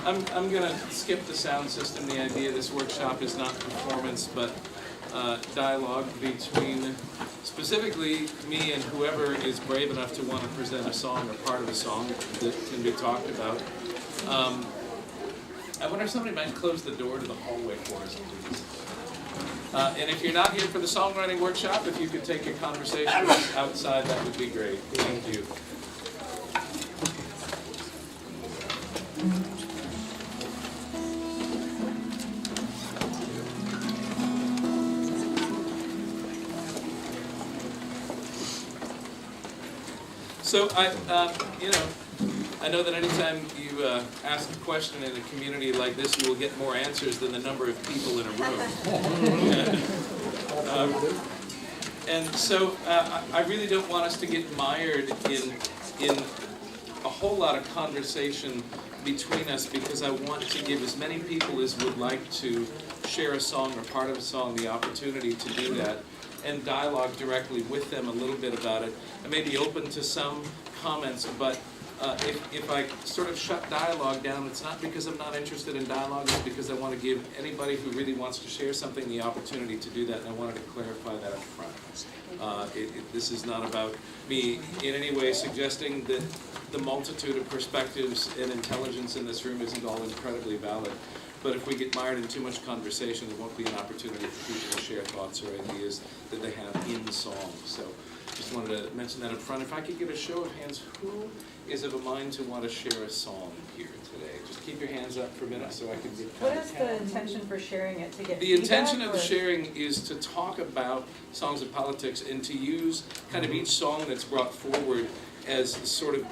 I'm going to skip the sound system. The idea of this workshop is not performance, but dialogue between specifically me and whoever is brave enough to want to present a song or part of a song that can be talked about. I wonder if somebody might close the door to the hallway for us, please. And if you're not here for the songwriting workshop, if you could take your conversations outside, that would be great. Thank you. So I know that anytime you ask a question in a community like this, you will get more answers than the number of people in a room. And so I really don't want us to get mired in a whole lot of conversation between us, because I want to give as many people as would like to share a song or part of a song the opportunity to do that, and dialogue directly with them a little bit about it. I may be open to some comments, but if I sort of shut dialogue down, it's not because I'm not interested in dialogue, it's because I want to give anybody who really wants to share something the opportunity to do that, and I wanted to clarify that up front. This is not about me in any way suggesting that the multitude of perspectives and intelligence in this room isn't all incredibly valid. But if we get mired in too much conversation, there won't be an opportunity for people to share thoughts or ideas that they have in song. So just wanted to mention that up front. If I could get a show of hands, who is of a mind to want to share a song here today? Just keep your hands up for a minute so I can get What is the intention for sharing it? To get the intention of the sharing is to talk about songs of politics and to use kind of each song that's brought forward as sort of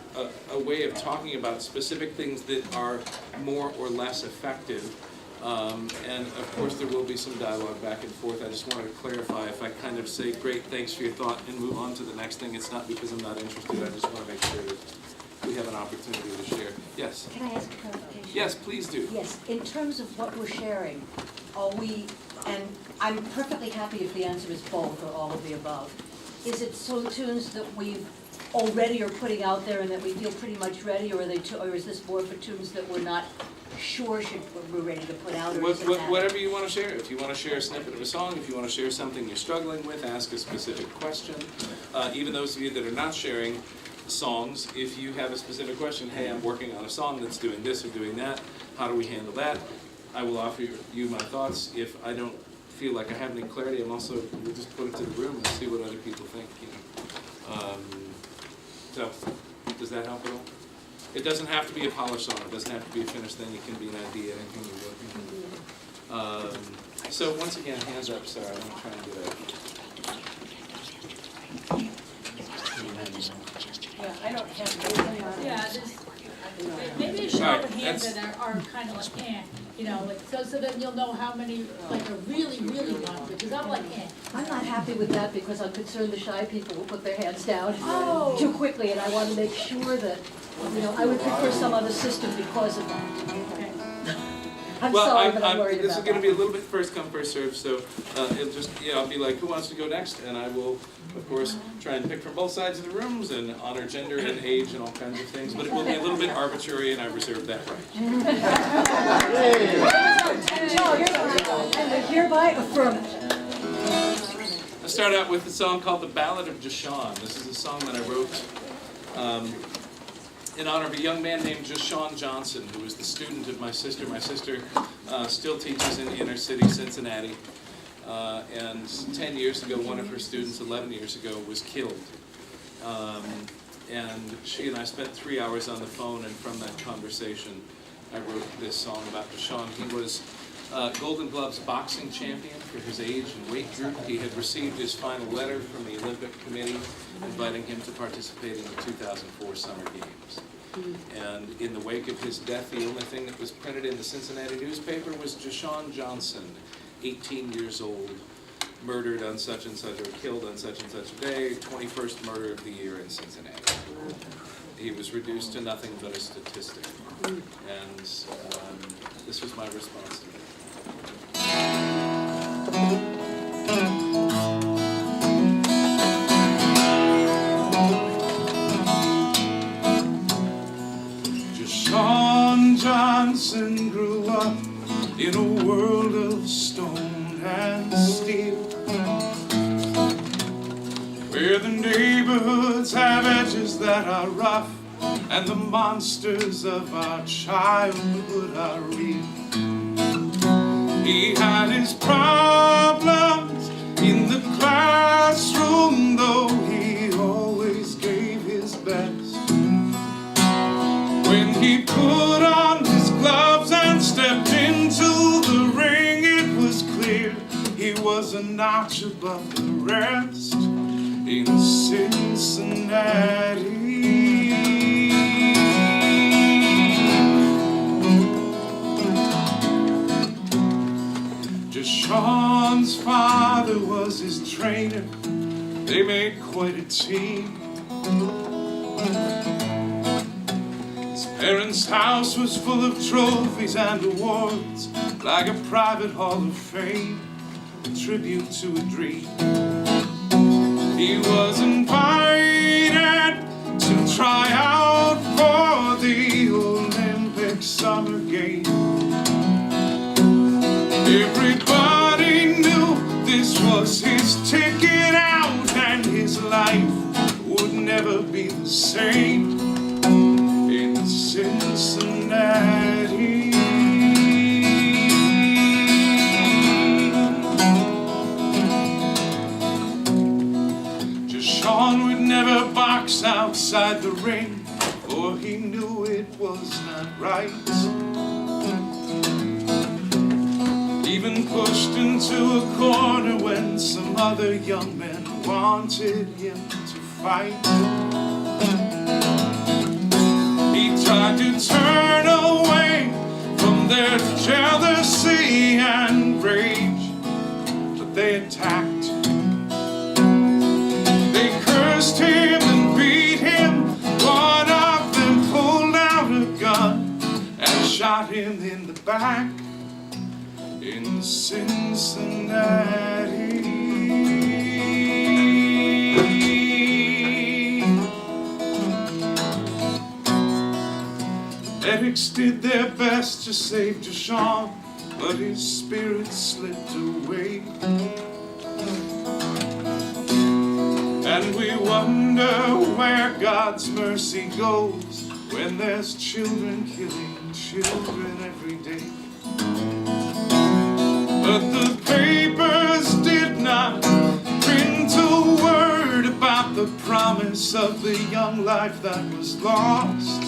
a way of talking about specific things that are more or less effective. And of course there will be some dialogue back and forth. I just wanted to clarify, if I kind of say, great, thanks for your thought, and move on to the next thing, it's not because I'm not interested. I just want to make sure that we have an opportunity to share. Yes? Can I ask a clarification? Yes, please do. Yes, in terms of what we're sharing, are we, and I'm perfectly happy if the answer is both or all of the above. Is it song tunes that we've already are putting out there and that we feel pretty much ready, or are they, or is this more for tunes that we're not sure we're ready to put out? Or Whatever you want to share. If you want to share a snippet of a song, if you want to share something you're struggling with, ask a specific question. Even those of you that are not sharing songs, if you have a specific question, hey, I'm working on a song that's doing this or doing that, how do we handle that? I will offer you my thoughts. If I don't feel like I have any clarity, we'll just put it to the room and see what other people think. So, does that help at all? It doesn't have to be a polished song. It doesn't have to be a finished thing. It can be an idea, anything you're working on. So once again, hands up, Sarah. I'm going to try and get Yeah, I don't have anything on it. Yeah, maybe a show All right, of hands that are kind of like, like, so that you'll know how many, like, are really, really want, because I'm like, I'm not happy with that because I'm concerned the shy people will put their hands down Oh. too quickly, and I want to make sure that, I would prefer some other system because of that. Okay. I'm sorry, but I'm worried this about is going to that. be a little bit first come, first serve, so it'll just, I'll be like, who wants to go next? And I will, of course, try and pick from both sides of the rooms and honor gender and age and all kinds of things, but it will be a little bit arbitrary, and I reserve that right. And I hereby affirm it. I'll start out with a song called The Ballad of Jashawn. This is a song that I wrote in honor of a young man named Jashawn Johnson, who was the student of my sister. My sister still teaches in inner city Cincinnati. And 10 years ago, one of her students, 11 years ago, was killed. And she and I spent 3 hours on the phone, and from that conversation, I wrote this song about Jashawn. He was Golden Gloves boxing champion for his age and weight group. He had received his final letter from the Olympic Committee inviting him to participate in the 2004 Summer Games. And in the wake of his death, the only thing that was printed in the Cincinnati newspaper was Jashawn Johnson, 18 years old, murdered on such and such, or killed on such and such a day, 21st murder of the year in Cincinnati. He was reduced to nothing but a statistic. And this was my response to it. Jashawn Johnson Johnson grew up in a world of stone and steel, where the neighborhoods have edges that are rough, and the monsters of our childhood are real. He had his problems in the classroom, though he always gave his best. When he put on his gloves and stepped into the ring, it was clear he was a notch above the rest in Cincinnati. Sean's father was his trainer. They made quite a team. His parents' house was full of trophies and awards, like a private hall of fame, a tribute to a dream. He was invited to try out for the Olympic summer games. Everybody knew this was his ticket out, and his life would never be the same in Cincinnati. Just Sean would never box outside the ring, for he knew it was not right. Even pushed into a corner when some other young men wanted him to fight. He tried to turn away from their jealousy and rage, but they attacked. They cursed him and beat him. One of them pulled out a gun and shot him in the back in Cincinnati. Medics did their best to save Deshaun, but his spirit slipped away. And we wonder where God's mercy goes when there's children killing children every day. But the papers did not print a word about the promise of the young life that was lost.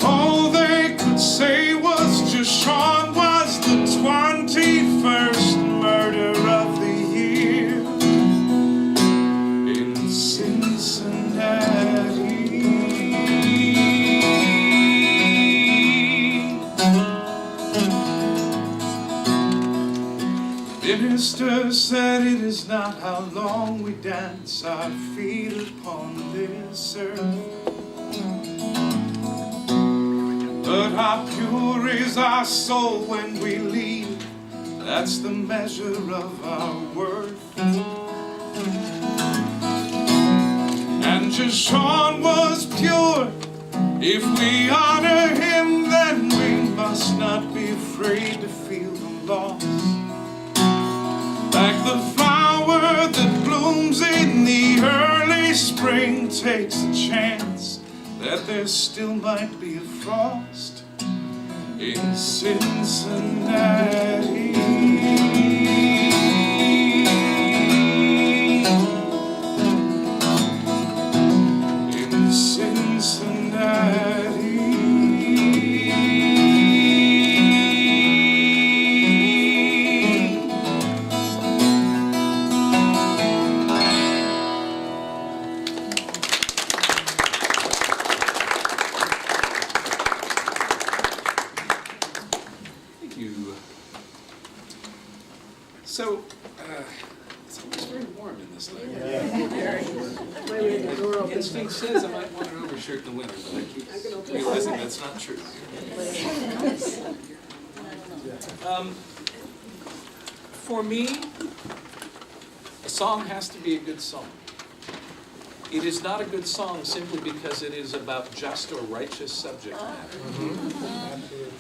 All they could say was Deshaun was the 21st murder of the year in Cincinnati. Minister said it is not how long we dance our feet upon this earth, but how pure is our soul when we leave. That's the measure of our worth. And Deshaun was pure. If we honor him, then we must not be afraid to feel the loss. Like the flower that blooms in the early spring takes a chance that there still might be a frost in Cincinnati. In Cincinnati. So, it's always very warm in this library. Instinct says I might want an overshirt in the winter, but I keep realizing that's not true. For me, a song has to be a good song. It is not a good song simply because it is about just or righteous subject matter.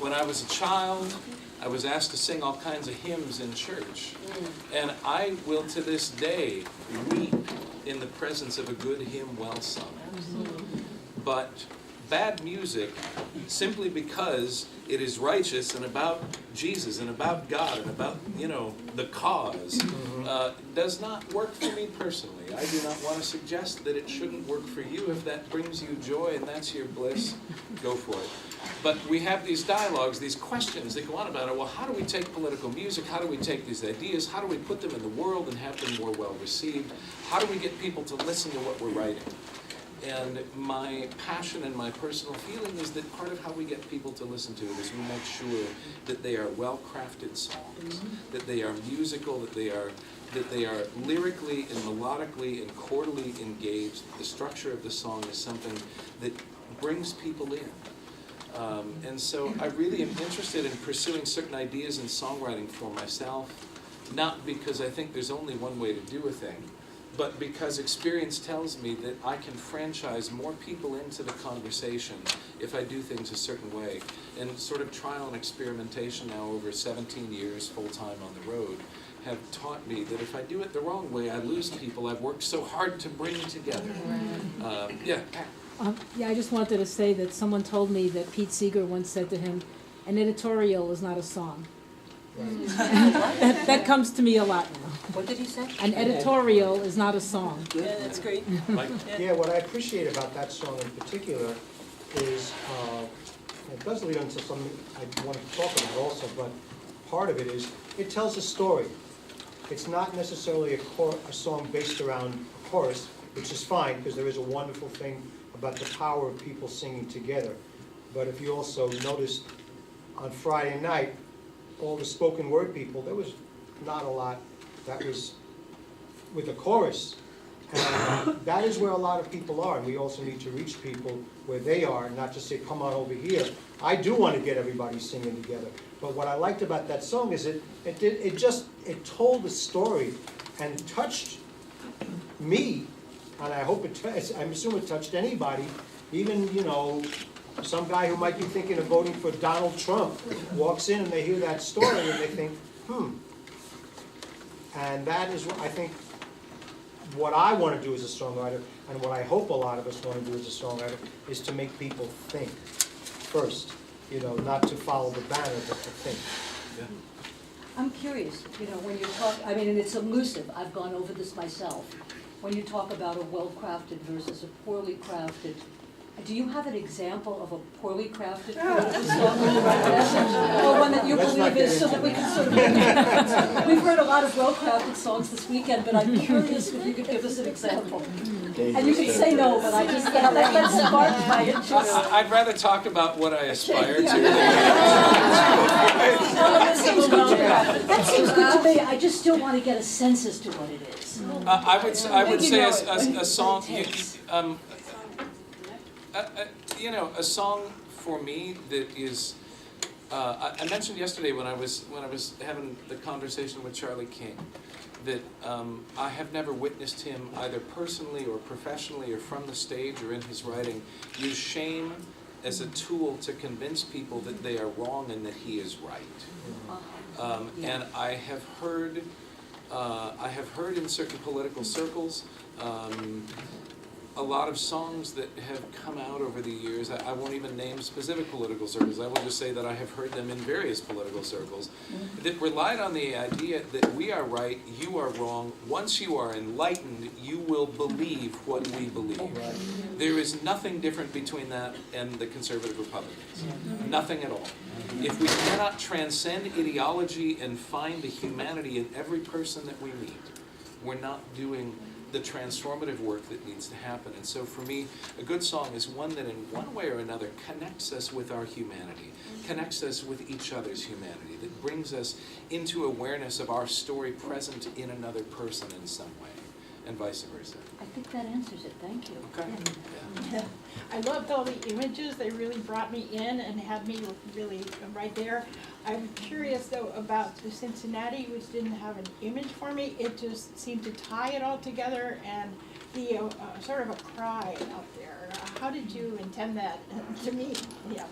When I was a child, I was asked to sing all kinds of hymns in church. And I will to this day weep in the presence of a good hymn well sung. But bad music, simply because it is righteous and about Jesus and about God and about, the cause, does not work for me personally. I do not want to suggest that it shouldn't work for you. If that brings you joy and that's your bliss, go for it. But we have these dialogues, these questions that go on about it. Well, how do we take political music? How do we take these ideas? How do we put them in the world and have them more well received? How do we get people to listen to what we're writing? And my passion and my personal feeling is that part of how we get people to listen to it is we make sure that they are well-crafted songs, that they are musical, that they are lyrically and melodically and chordally engaged. The structure of the song is something that brings people in. And so I really am interested in pursuing certain ideas in songwriting for myself, not because I think there's only one way to do a thing, but because experience tells me that I can franchise more people into the conversation if I do things a certain way. And sort of trial and experimentation now over 17 years full-time on the road have taught me that if I do it the wrong way, I lose people I've worked so hard to bring together. Yeah, I just wanted to say that someone told me that Pete Seeger once said to him, an editorial is not a song. Right. That comes to me a lot now. What did he say? An editorial is not a song. Yeah, that's great. Yeah, what I appreciate about that song in particular is, it does lead into something I want to talk about also, but part of it is, it tells a story. It's not necessarily a song based around a chorus, which is fine, because there is a wonderful thing about the power of people singing together. But if you also noticed on Friday night, all the spoken word people, there was not a lot that was with a chorus. And that is where a lot of people are, and we also need to reach people where they are, not just say, come on over here. I do want to get everybody singing together. But what I liked about that song is it told the story and touched me, and I hope I'm assuming it touched anybody, even, some guy who might be thinking of voting for Donald Trump walks in and they hear that story and they think, And that is, I think, what I want to do as a songwriter, and what I hope a lot of us want to do as a songwriter, is to make people think first. Not to follow the banner, but to think. yeah. I'm curious, when you talk, and it's elusive, I've gone over this myself. When you talk about a well-crafted versus a poorly crafted, do you have an example of a poorly crafted political song? Or one that you believe is, so that we can sort of... We've heard a lot of well-crafted songs this weekend, but I'm curious if you could give us an example. And you can say no, but I just, that's sparked by interest. I'd rather talk about what I aspire to. That seems good to me. I just still want to get a sense as to what it is. I would say a song, a song for me that is. I mentioned yesterday when I was having the conversation with Charlie King that I have never witnessed him either personally or professionally or from the stage or in his writing use shame as a tool to convince people that they are wrong and that he is right. And I have heard in certain political circles a lot of songs that have come out over the years. I won't even name specific political circles. I will just say that I have heard them in various political circles that relied on the idea that we are right, you are wrong. Once you are enlightened, you will believe what we believe. There is nothing different between that and the conservative Republicans. Nothing at all. If we cannot transcend ideology and find the humanity in every person that we meet, we're not doing the transformative work that needs to happen. And so for me, a good song is one that in one way or another connects us with our humanity, connects us with each other's humanity, that brings us into awareness of our story present in another person in some way. and vice versa. I think that answers it, thank you. Okay. Yeah. I loved all the images, they really brought me in and had me really right there. I'm curious though about the Cincinnati, which didn't have an image for me, it just seemed to tie it all together and be sort of a cry out there. How did you intend that to me? Yeah.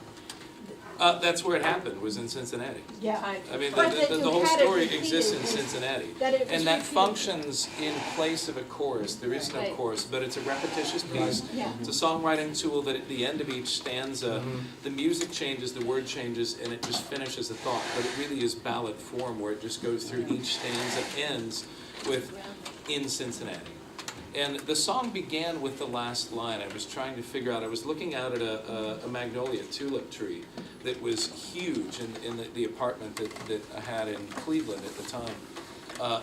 That's where it happened, was in Cincinnati. Yeah. I mean, But that the you whole had it story repeated exists in was- Cincinnati. that it was And that repeated. functions in place of a chorus. There is no Right. chorus, but it's a repetitious piece. Yeah. It's a songwriting tool that at the end of each stanza, the music changes, the word changes, and it just finishes a thought. But it really is ballad form where it just goes through each stanza, ends with in Cincinnati. And the song began with the last line. I was trying to figure out, I was looking out at a magnolia tulip tree that was huge in the apartment that I had in Cleveland at the time.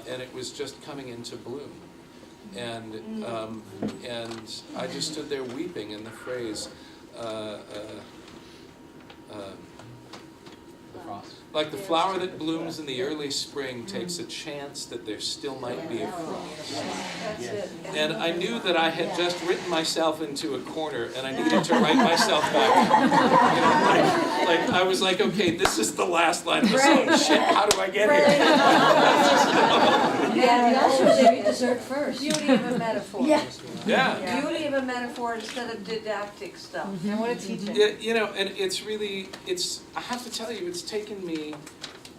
And it was just coming into bloom. And I just stood there weeping, and the phrase, like the flower that blooms in the early spring takes a chance that there still might be a frost. That's it. And I knew that I had just written myself into a corner, and I needed to write myself back. You know, like I was like, okay, this is the last line of the song. Shit, how do I get here? Yeah, and also they read dessert first. Beauty of a metaphor. Yeah. Beauty of a metaphor instead of didactic stuff. And what a teaching. Yeah, you know, and it's really, I have to tell you, it's taken me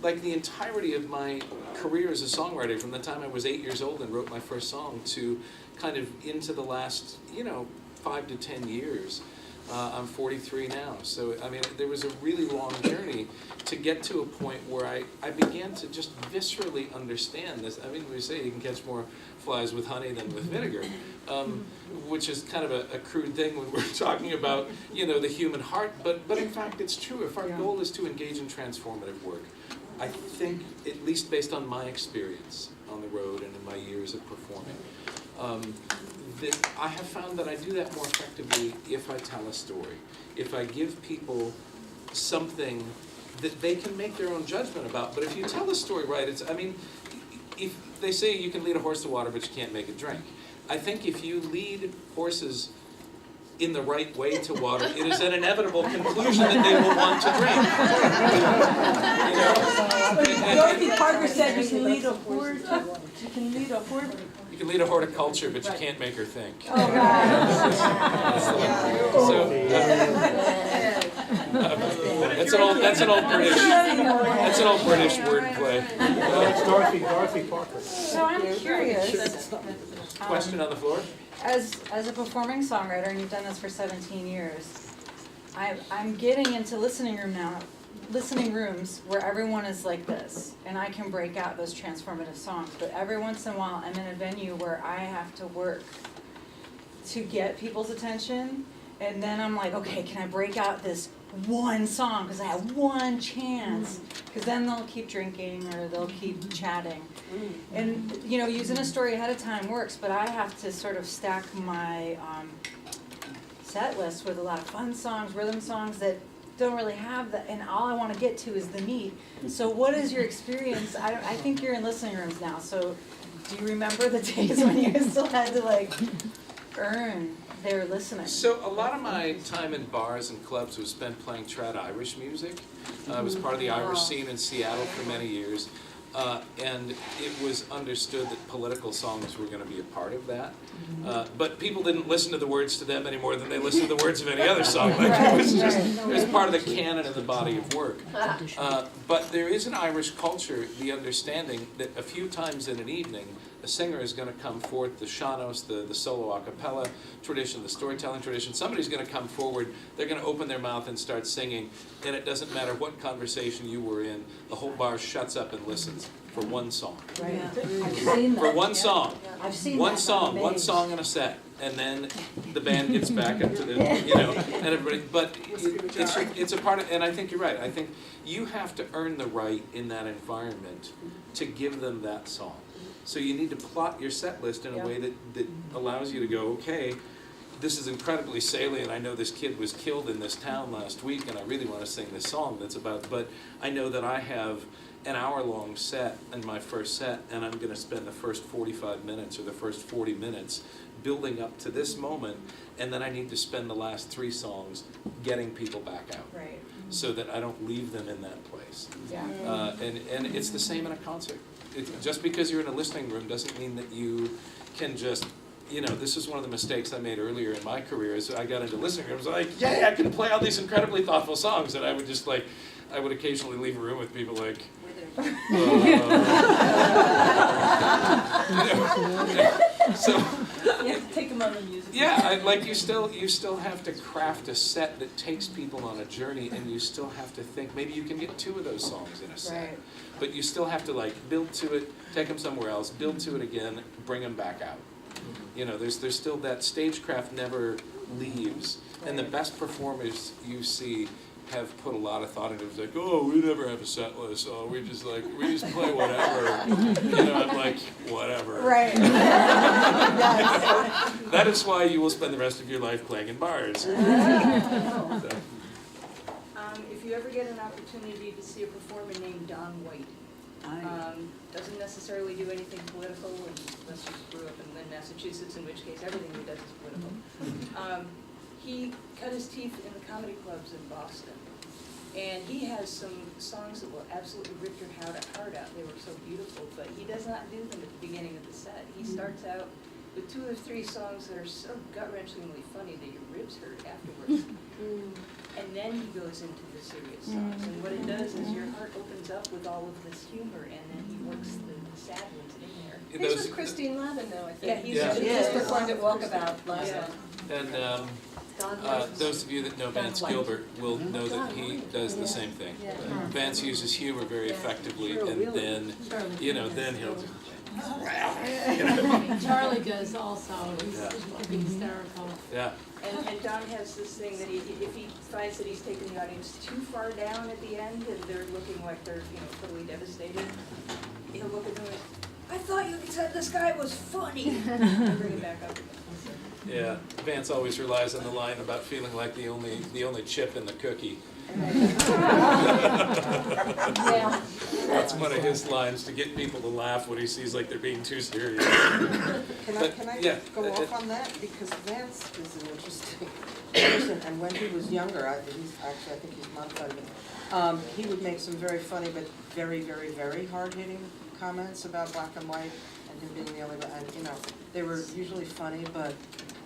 like the entirety of my career as a songwriter, from the time I was 8 years old and wrote my first song to kind of into the last, 5 to 10 years. I'm 43 now, so I mean, there was a really long journey to get to a point where I began to just viscerally understand this. I mean, we say you can catch more flies with honey than with vinegar, which is kind of a crude thing when we're talking about, the human heart, but in fact it's true. If our goal is to engage in transformative work, I think, at least based on my experience on the road and in my years of performing, that I have found that I do that more effectively if I tell a story. If I give people something that they can make their own judgment about. But if you tell the story right, if they say you can lead a horse to water, but you can't make it drink. I think if you lead horses in the right way to water, it is an inevitable conclusion that they will want to drink. Dorothy Parker said you can lead a horde, you can lead a horde. You can lead a horticulture, but you can't make her think. Oh, God. So, that's an old British wordplay. That's Dorothy Parker. So I'm curious, Question on the floor? as a performing songwriter, and you've done this for 17 years, I'm getting into listening rooms where everyone is like this, and I can break out those transformative songs, but every once in a while I'm in a venue where I have to work to get people's attention, and then I'm like, okay, can I break out this one song, because I have one chance, because then they'll keep drinking or they'll keep chatting. And, using a story ahead of time works, but I have to sort of stack my set list with a lot of fun songs, rhythm songs that don't really have that, and all I want to get to is the meat. So what is your experience? I think you're in listening rooms now, so do you remember the days when you still had to earn their listening? So a lot of my time in bars and clubs was spent playing trad Irish music. I was part of the Irish scene in Seattle for many years. And it was understood that political songs were going to be a part of that. But people didn't listen to the words to them any more than they listened to the words of any other song. It was part of the canon of the body of work. But there is an Irish culture, the understanding that a few times in an evening, a singer is going to come forth, the sean-nós, the solo a cappella tradition, the storytelling tradition, somebody's going to come forward, they're going to open their mouth and start singing, and it doesn't matter what conversation you were in, the whole bar shuts up and listens for one song. Right. I've seen that. For one song. I've seen One that. song, I'm one amazed. song in a set, and then the band gets back up to the, and everybody, but it's a part of, and I think you're right, I think you have to earn the right in that environment to give them that song. So you need to plot your set list in a way that allows you to go, okay, this is incredibly salient. I know this kid was killed in this town last week, and I really want to sing this song that's about, but I know that I have an hour-long set in my first set, and I'm going to spend the first 45 minutes or the first 40 minutes building up to this moment, and then I need to spend the last 3 songs getting people back out. Right. So that I don't leave them in that place. Yeah. And it's the same in a concert. Just because you're in a listening room doesn't mean that you can just, this is one of the mistakes I made earlier in my career, is I got into listening rooms like, yay, I can play all these incredibly thoughtful songs, and I would just I would occasionally leave a room with people like, so, Take them on the music. yeah, you still have to craft a set that takes people on a journey, and you still have to think, maybe you can get 2 of those songs in a set. Right. But you still have to build to it, take them somewhere else, build to it again, bring them back out. There's still that stagecraft never leaves. And the best performers you see have put a lot of thought into it. It's like, oh, we never have a set list. Oh, we just play whatever. I'm like, whatever. Right. That is why you will spend the rest of your life playing in bars. So. If you ever get an opportunity to see a performer named Don White, doesn't necessarily do anything political unless you grew up in Massachusetts, in which case everything he does is political. He cut his teeth in the comedy clubs in Boston. And he has some songs that will absolutely rip your heart out. They were so beautiful, but he does not do them at the beginning of the set. He starts out with 2 or 3 songs that are so gut-wrenchingly funny that your ribs hurt afterwards. And then he goes into the serious songs. And what it does is your heart opens up with all of this humor, and then he works the sad ones in there. He's with Christine Lavin now, I think. Yeah, he's Yeah. just performed at Walkabout last Yeah. time. And those of you that know Vance Gilbert will know that he does the same thing. Vance uses humor very effectively, and then, then he'll do. Charlie does also, he's hysterical. Yeah. And Don has this thing that if he finds that he's taken the audience too far down at the end and they're looking like they're totally devastated, he'll look at them and I thought you said this guy was funny. And bring it back up again. Yeah, Vance always relies on the line about feeling like the only chip in the cookie. Yeah. That's one of his lines, to get people to laugh when he sees like they're being too serious. Can I yeah, go off on that? Because Vance is an interesting person, and when he was younger, I think he's modified a bit. He would make some very funny but very, very, very hard-hitting comments about black and white and him being the only one. And they were usually funny, but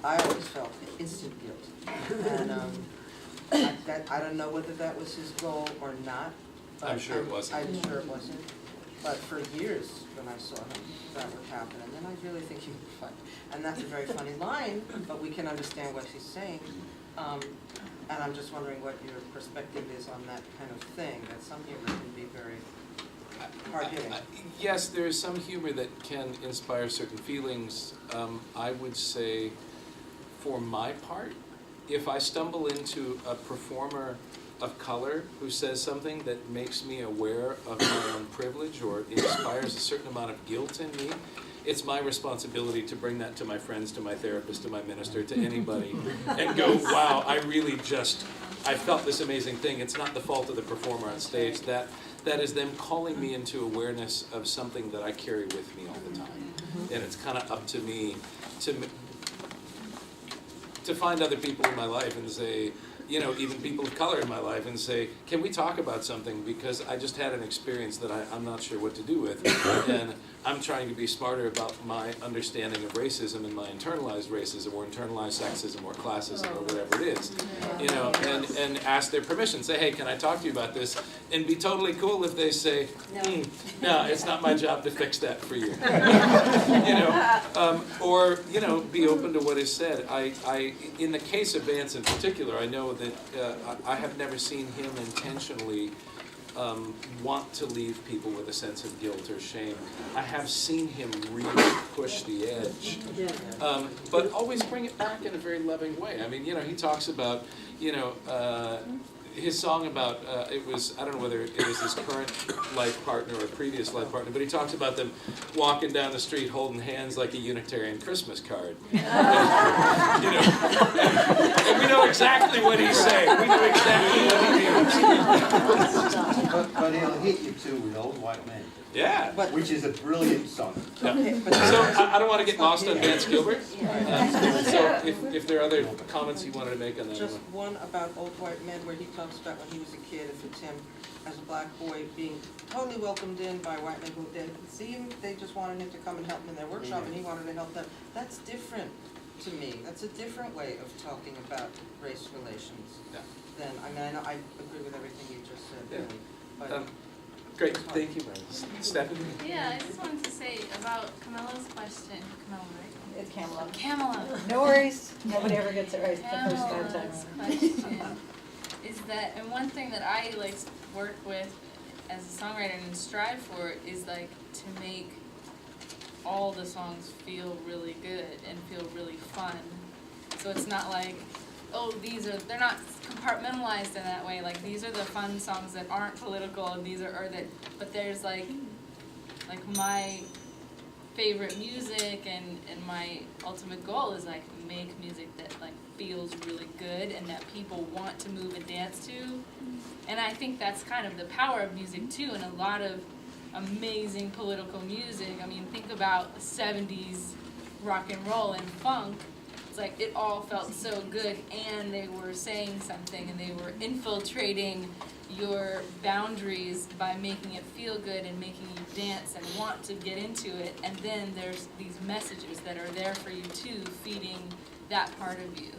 I always felt instant guilt. And I don't know whether that was his goal or not. I'm sure it wasn't. I'm sure it wasn't. But for years when I saw him, that would happen. And then I really think he would fight. And that's a very funny line, but we can understand what he's saying. And I'm just wondering what your perspective is on that kind of thing, that some humor can be very hard-hitting. Yes, there is some humor that can inspire certain feelings. I would say, for my part, if I stumble into a performer of color who says something that makes me aware of my own privilege or inspires a certain amount of guilt in me, it's my responsibility to bring that to my friends, to my therapist, to my minister, to anybody, and go, wow, I felt this amazing thing. It's not the fault of the performer on stage. That is them calling me into awareness of something that I carry with me all the time. And it's kind of up to me to find other people in my life and say, even people of color in my life, and say, can we talk about something? Because I just had an experience that I'm not sure what to do with. And I'm trying to be smarter about my understanding of racism and my internalized racism or internalized sexism or classism or whatever it is. And ask their permission. Say, hey, can I talk to you about this? And be totally cool if they say, no, it's not my job to fix that for you. Or be open to what is said. I in the case of Vance in particular, I know that I have never seen him intentionally want to leave people with a sense of guilt or shame. I have seen him really push the edge, but always bring it back in a very loving way. I mean, he talks about, his song about, it was, I don't know whether it was his current life partner or previous life partner, but he talks about them walking down the street holding hands like a Unitarian Christmas card. And, you know, and we know exactly what he's saying. We know exactly what he means. But he'll hit you too with Old White Man. Yeah. Which is a brilliant song. Yeah. So I don't want to get lost on Vance Gilbert. So if there are other comments you wanted to make on that Just one. one about Old White Men, where he talks about when he was a kid, if it's him as a black boy being totally welcomed in by white men who didn't see him, they just wanted him to come and help them in their workshop, and he wanted to help them. That's different to me. That's a different way of talking about race relations. Yeah. Than, I mean, I know, I agree with everything you just said, Yeah. really, but. Great, thank you. Stephanie? Yeah, I just wanted to say about Camilla's question. Camilla, right? It's Camilla. Camilla. No worries, nobody ever gets it right the first time. Camilla's question is that, and one thing that I like work with as a songwriter and strive for is like to make all the songs feel really good and feel really fun. So it's not like, oh, they're not compartmentalized in that way, like these are the fun songs that aren't political and these are, but there's like my favorite music and my ultimate goal is like make music that like feels really good and that people want to move and dance to. And I think that's kind of the power of music too, and a lot of amazing political music. I mean, think about the 70s rock and roll and funk. It's like it all felt so good and they were saying something and they were infiltrating your boundaries by making it feel good and making you dance and want to get into it. And then there's these messages that are there for you too, feeding that part of you.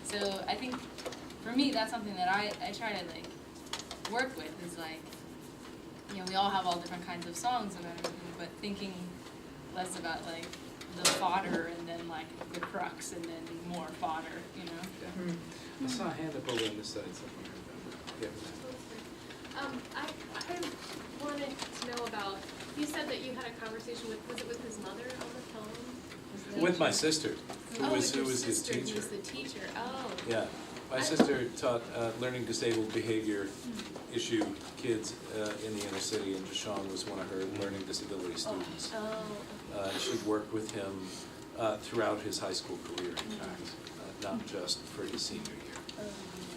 So I think for me that's something that I try to like work with is like, you know, we all have all different kinds of songs about everything, but thinking less about like the fodder and then like the crux and then more fodder, you know? I saw a hand up over on this side somewhere. Yeah. I wanted to know about, you said that you had a conversation with, was it with his mother on the phone? With my sister, who was your his sister, teacher. who was the teacher, oh. Yeah, my sister taught learning disabled behavior issue kids in the inner city, and Deshawn was one of her learning disability students. She'd worked with him throughout his high school career, in fact, not just for his senior year.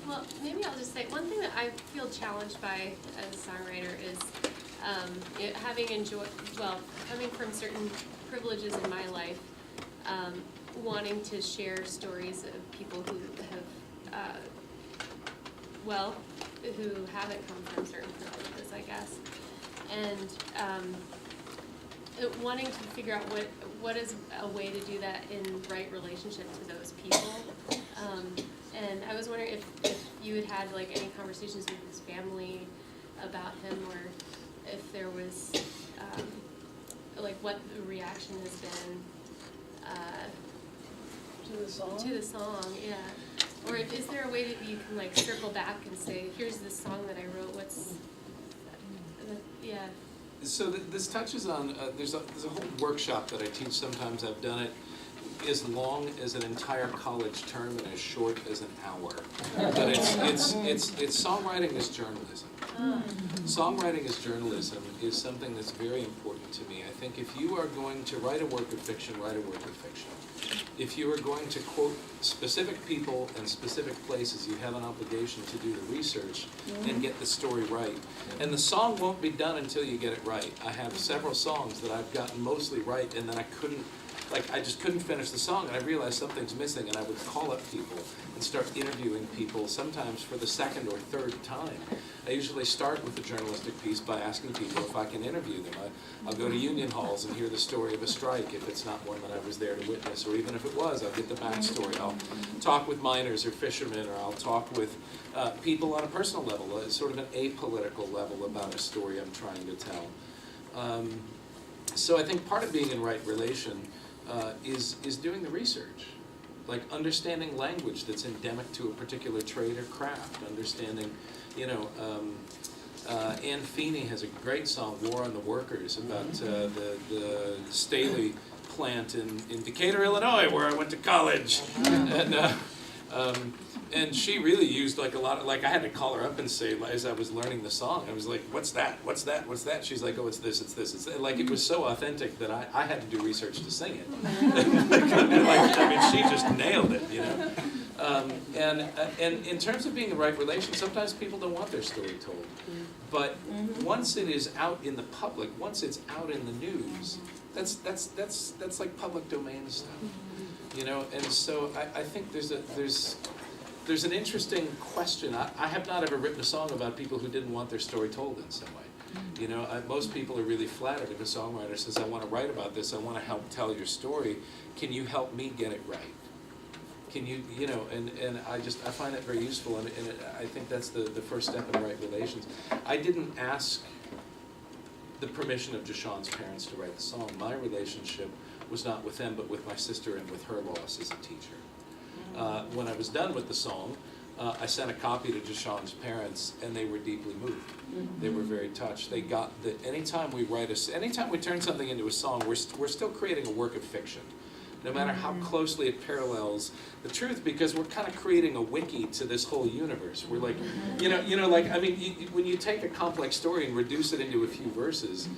Well, maybe I'll just say, one thing that I feel challenged by as a songwriter is coming from certain privileges in my life, wanting to share stories of people who have, who haven't come from certain privileges, I guess. And wanting to figure out what is a way to do that in right relationship to those people. And I was wondering if you had like any conversations with his family about him, or if there was like what the reaction has been To the song? to the song, yeah. Or is there a way that you can like circle back and say, here's this song that I wrote, yeah. So this touches on, there's a whole workshop that I teach sometimes. I've done it as long as an entire college term and as short as an hour. But it's songwriting as journalism. Songwriting as journalism is something that's very important to me. I think if you are going to write a work of fiction, write a work of fiction. If you are going to quote specific people and specific places, you have an obligation to do the research and get the story right. And the song won't be done until you get it right. I have several songs that I've gotten mostly right, and then I just couldn't finish the song, and I realized something's missing, and I would call up people and start interviewing people, sometimes for the second or third time. I usually start with a journalistic piece by asking people if I can interview them. I'll go to union halls and hear the story of a strike if it's not one that I was there to witness, or even if it was, I'll get the backstory. I'll talk with miners or fishermen, or I'll talk with people on a personal level, sort of an apolitical level about a story I'm trying to tell. So I think part of being in right relation is doing the research, like understanding language that's endemic to a particular trade or craft, understanding, Ann Feeney has a great song, War on the Workers, about the Staley plant in Decatur, Illinois, where I went to college. And And she really used like a lot of, like I had to call her up and say, as I was learning the song, I was like, what's that, what's that, what's that? She's like, oh, it's this, it's this, it's that. Like it was so authentic that I had to do research to sing it. I mean, she just nailed it, you know? And in terms of being the right relation, sometimes people don't want their story told. But once it is out in the public, once it's out in the news, that's like public domain stuff, you know. And so I think there's an interesting question. I have not ever written a song about people who didn't want their story told in some way. You know, most people are really flattered if a songwriter says, I want to write about this, I want to help tell your story, can you help me get it right? Can you, you know, and I find that very useful, and I think that's the first step in right relations. I didn't ask the permission of Jashawn's parents to write the song. My relationship was not with them, but with my sister and with her loss as a teacher. When I was done with the song, I sent a copy to Jashawn's parents, and they were deeply moved. They were very touched. They got that anytime we turn something into a song, we're still creating a work of fiction. No matter how closely it parallels the truth, because we're kind of creating a wiki to this whole universe. We're like, you know, like, I mean, when you take a complex story and reduce it into a few verses,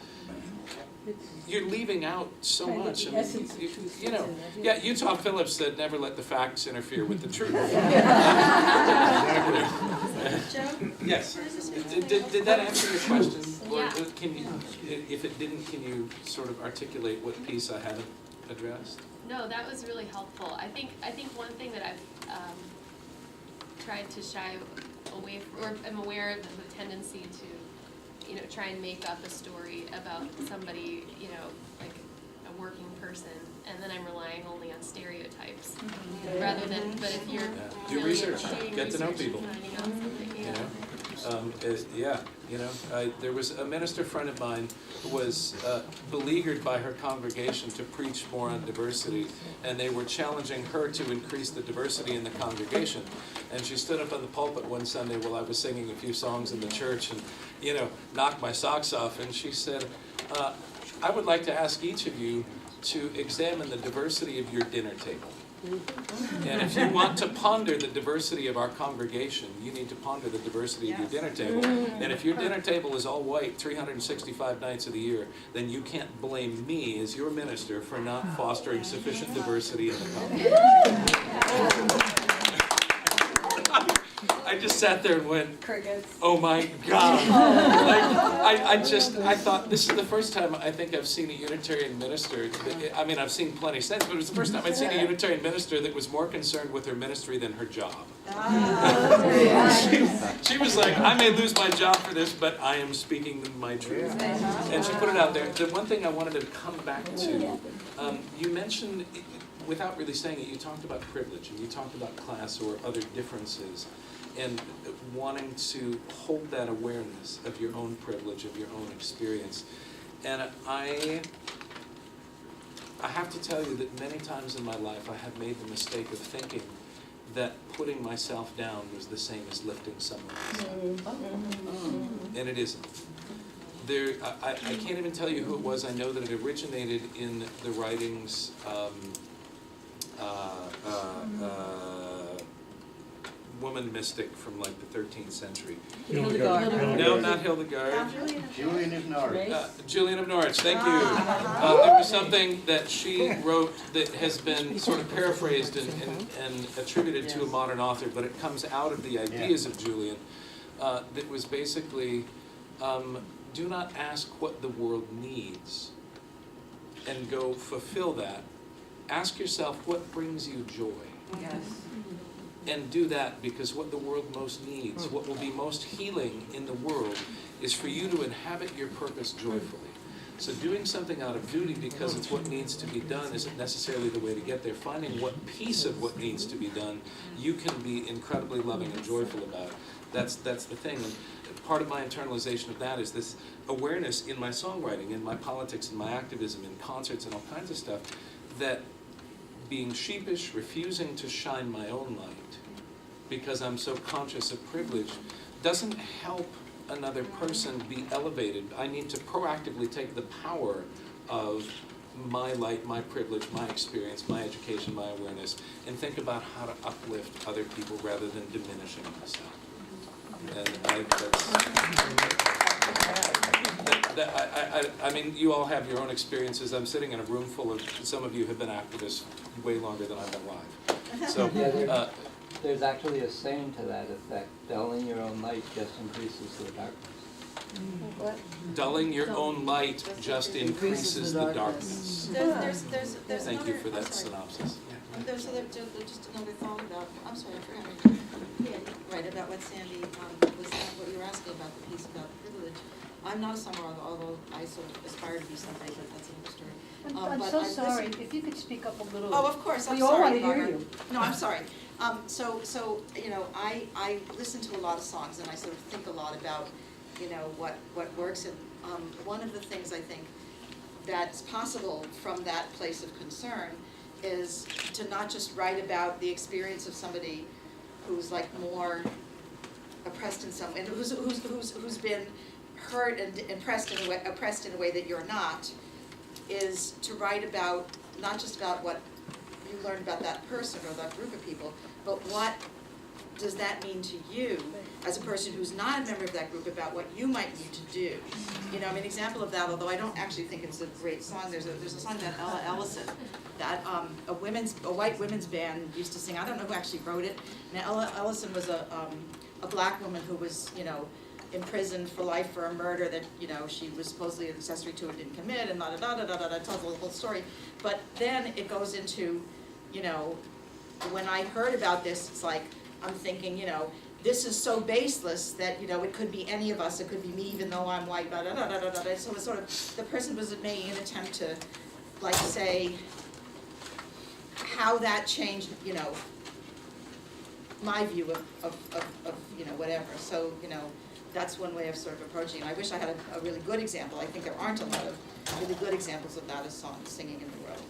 you're leaving out so much. I mean, you know, yeah, Utah Phillips said, never let the facts interfere with the truth. Yes. Did that answer your question? Or can you, if it didn't, can you sort of articulate what piece I haven't addressed? No, that was really helpful. I think one thing that I've tried to shy away from, or I'm aware of the tendency to, you know, try and make up a story about somebody, you know, like a working person, and then I'm relying only on stereotypes rather than. But if you're do really research, get to know research people. and finding out something, You know. You know, there was a minister friend of mine who was beleaguered by her congregation to preach more on diversity, and they were challenging her to increase the diversity in the congregation. And she stood up on the pulpit one Sunday while I was singing a few songs in the church and, you know, knocked my socks off, and she said, I would like to ask each of you to examine the diversity of your dinner table. And if you want to ponder the diversity of our congregation, you need to ponder the diversity of your dinner table. And if your dinner table is all white 365 nights of the year, then you can't blame me as your minister for not fostering sufficient diversity in the congregation. I just sat there and went, Crickets. oh my God. I thought, this is the first time I think I've seen a Unitarian minister, I mean, I've seen plenty since, but it was the first time I'd seen a Unitarian minister that was more concerned with her ministry than her job. She was like, I may lose my job for this, but I am speaking my truth. And she put it out there. The one thing I wanted to come back to, you mentioned, without really saying it, you talked about privilege, and you talked about class or other differences, and wanting to hold that awareness of your own privilege, of your own experience. And I have to tell you that many times in my life I have made the mistake of thinking that putting myself down was the same as lifting someone else up. And it isn't. I can't even tell you who it was. I know that it originated in the writings woman mystic from like the 13th century. Hildegard. No, not Hildegard. Julian of Norwich. Julian of Norwich, thank you. There was something that she wrote that has been sort of paraphrased and attributed to a modern author, but it comes out of the ideas of Julian, that was basically, do not ask what the world needs and go fulfill that. Ask yourself what brings you joy. Yes. And do that, because what the world most needs, what will be most healing in the world, is for you to inhabit your purpose joyfully. So doing something out of duty because it's what needs to be done isn't necessarily the way to get there. Finding what piece of what needs to be done you can be incredibly loving and joyful about. That's the thing. And part of my internalization of that is this awareness in my songwriting, in my politics, in my activism, in concerts and all kinds of stuff, that being sheepish, refusing to shine my own light because I'm so conscious of privilege, doesn't help another person be elevated. I need to proactively take the power of my light, my privilege, my experience, my education, my awareness, and think about how to uplift other people rather than diminishing myself. And I mean, you all have your own experiences. I'm sitting in a room full of, some of you have been activists way longer than I've been alive. So, there's actually a saying to that effect, dulling your own light just increases the darkness. What? dulling your own light just increases the darkness. There's Thank you for that synopsis. There's just another thought about, I'm sorry, I forgot. Yeah, right, about what Sandy, was that what you were asking about, the piece about privilege. I'm not a songwriter, although I sort of aspire to be someday, but that's another story. I'm But so I've sorry, listened- if you could speak up a little. Oh, of course, I'm We all sorry, want to hear Barbara. you. No, I'm sorry. So, you know, I listen to a lot of songs and I sort of think a lot about, you know, what works. And one of the things I think that's possible from that place of concern is to not just write about the experience of somebody who's like more oppressed in some way, and who's been hurt and oppressed in a way that you're not, is to write about, not just about what you learned about that person or that group of people, but what does that mean to you as a person who's not a member of that group, about what you might need to do. You know, I mean, an example of that, although I don't actually think it's a great song, there's a song about Ella Ellison that a white women's band used to sing. I don't know who actually wrote it. And Ella Ellison was a black woman who was, you know, imprisoned for life for a murder that, you know, she was supposedly an accessory to and didn't commit, and tells the whole story. But then it goes into, you know, when I heard about this, it's like, I'm thinking, you know, this is so baseless that, you know, it could be any of us, it could be me even though I'm white, So it's sort of, the person was making an attempt to, like, say how that changed, you know, my view of you know, whatever. So, you know, that's one way of sort of approaching it. I wish I had a really good example. I think there aren't a lot of really good examples of that as songs singing in the world.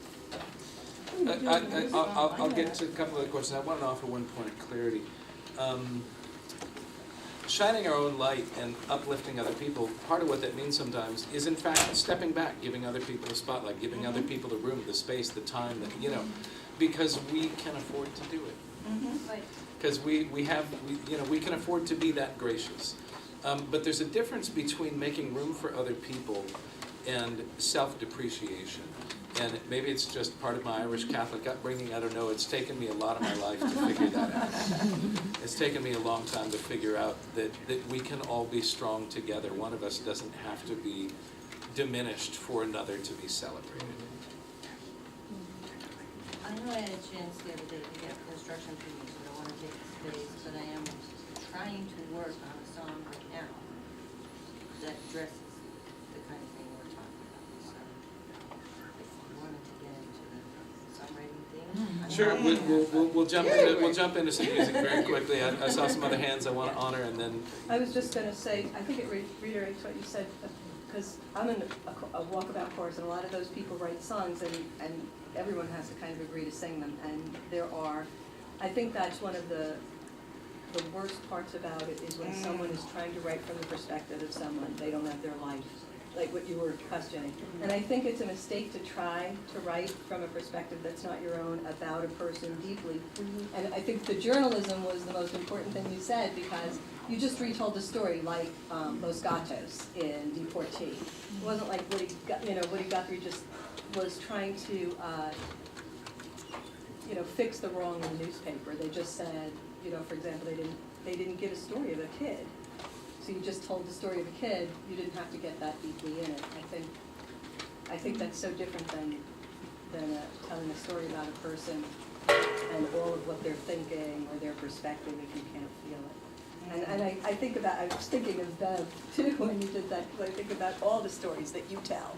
I'll get to a couple of questions. I want to offer one point of clarity. Shining our own light and uplifting other people, part of what that means sometimes is in fact stepping back, giving other people a spotlight, giving other people the room, the space, the time, that, you know, because we can afford to do it. Because we can afford to be that gracious. But there's a difference between making room for other people and self-depreciation. And maybe it's just part of my Irish Catholic upbringing, I don't know, it's taken me a lot of my life to figure that out. It's taken me a long time to figure out that we can all be strong together. One of us doesn't have to be diminished for another to be celebrated. I know I had a chance the other day to get construction treatment, so I don't want to take the space, but I am trying to work on a song right now that addresses the kind of thing we're talking about. So if you wanted to get into the songwriting thing. Sure, we'll jump into some music very quickly. I saw some other hands I want to honor, and then. I was just going to say, I think it reiterates what you said, because I'm in a walkabout chorus, and a lot of those people write songs, and everyone has to kind of agree to sing them. And there are, I think that's one of the worst parts about it is when someone is trying to write from the perspective of someone, they don't have their life, like what you were questioning. And I think it's a mistake to try to write from a perspective that's not your own about a person deeply. And I think the journalism was the most important thing you said, because you just retold the story like Los Gatos in Deportee. It wasn't like Woody Guthrie just was trying to fix the wrong in the newspaper. They just said, for example, they didn't give a story of a kid. So you just told the story of a kid. You didn't have to get that deeply in it. I think that's so different than telling a story about a person and all of what they're thinking or their perspective if you can't feel it. And I was thinking of Bev too when you did that. I think about all the stories that you tell,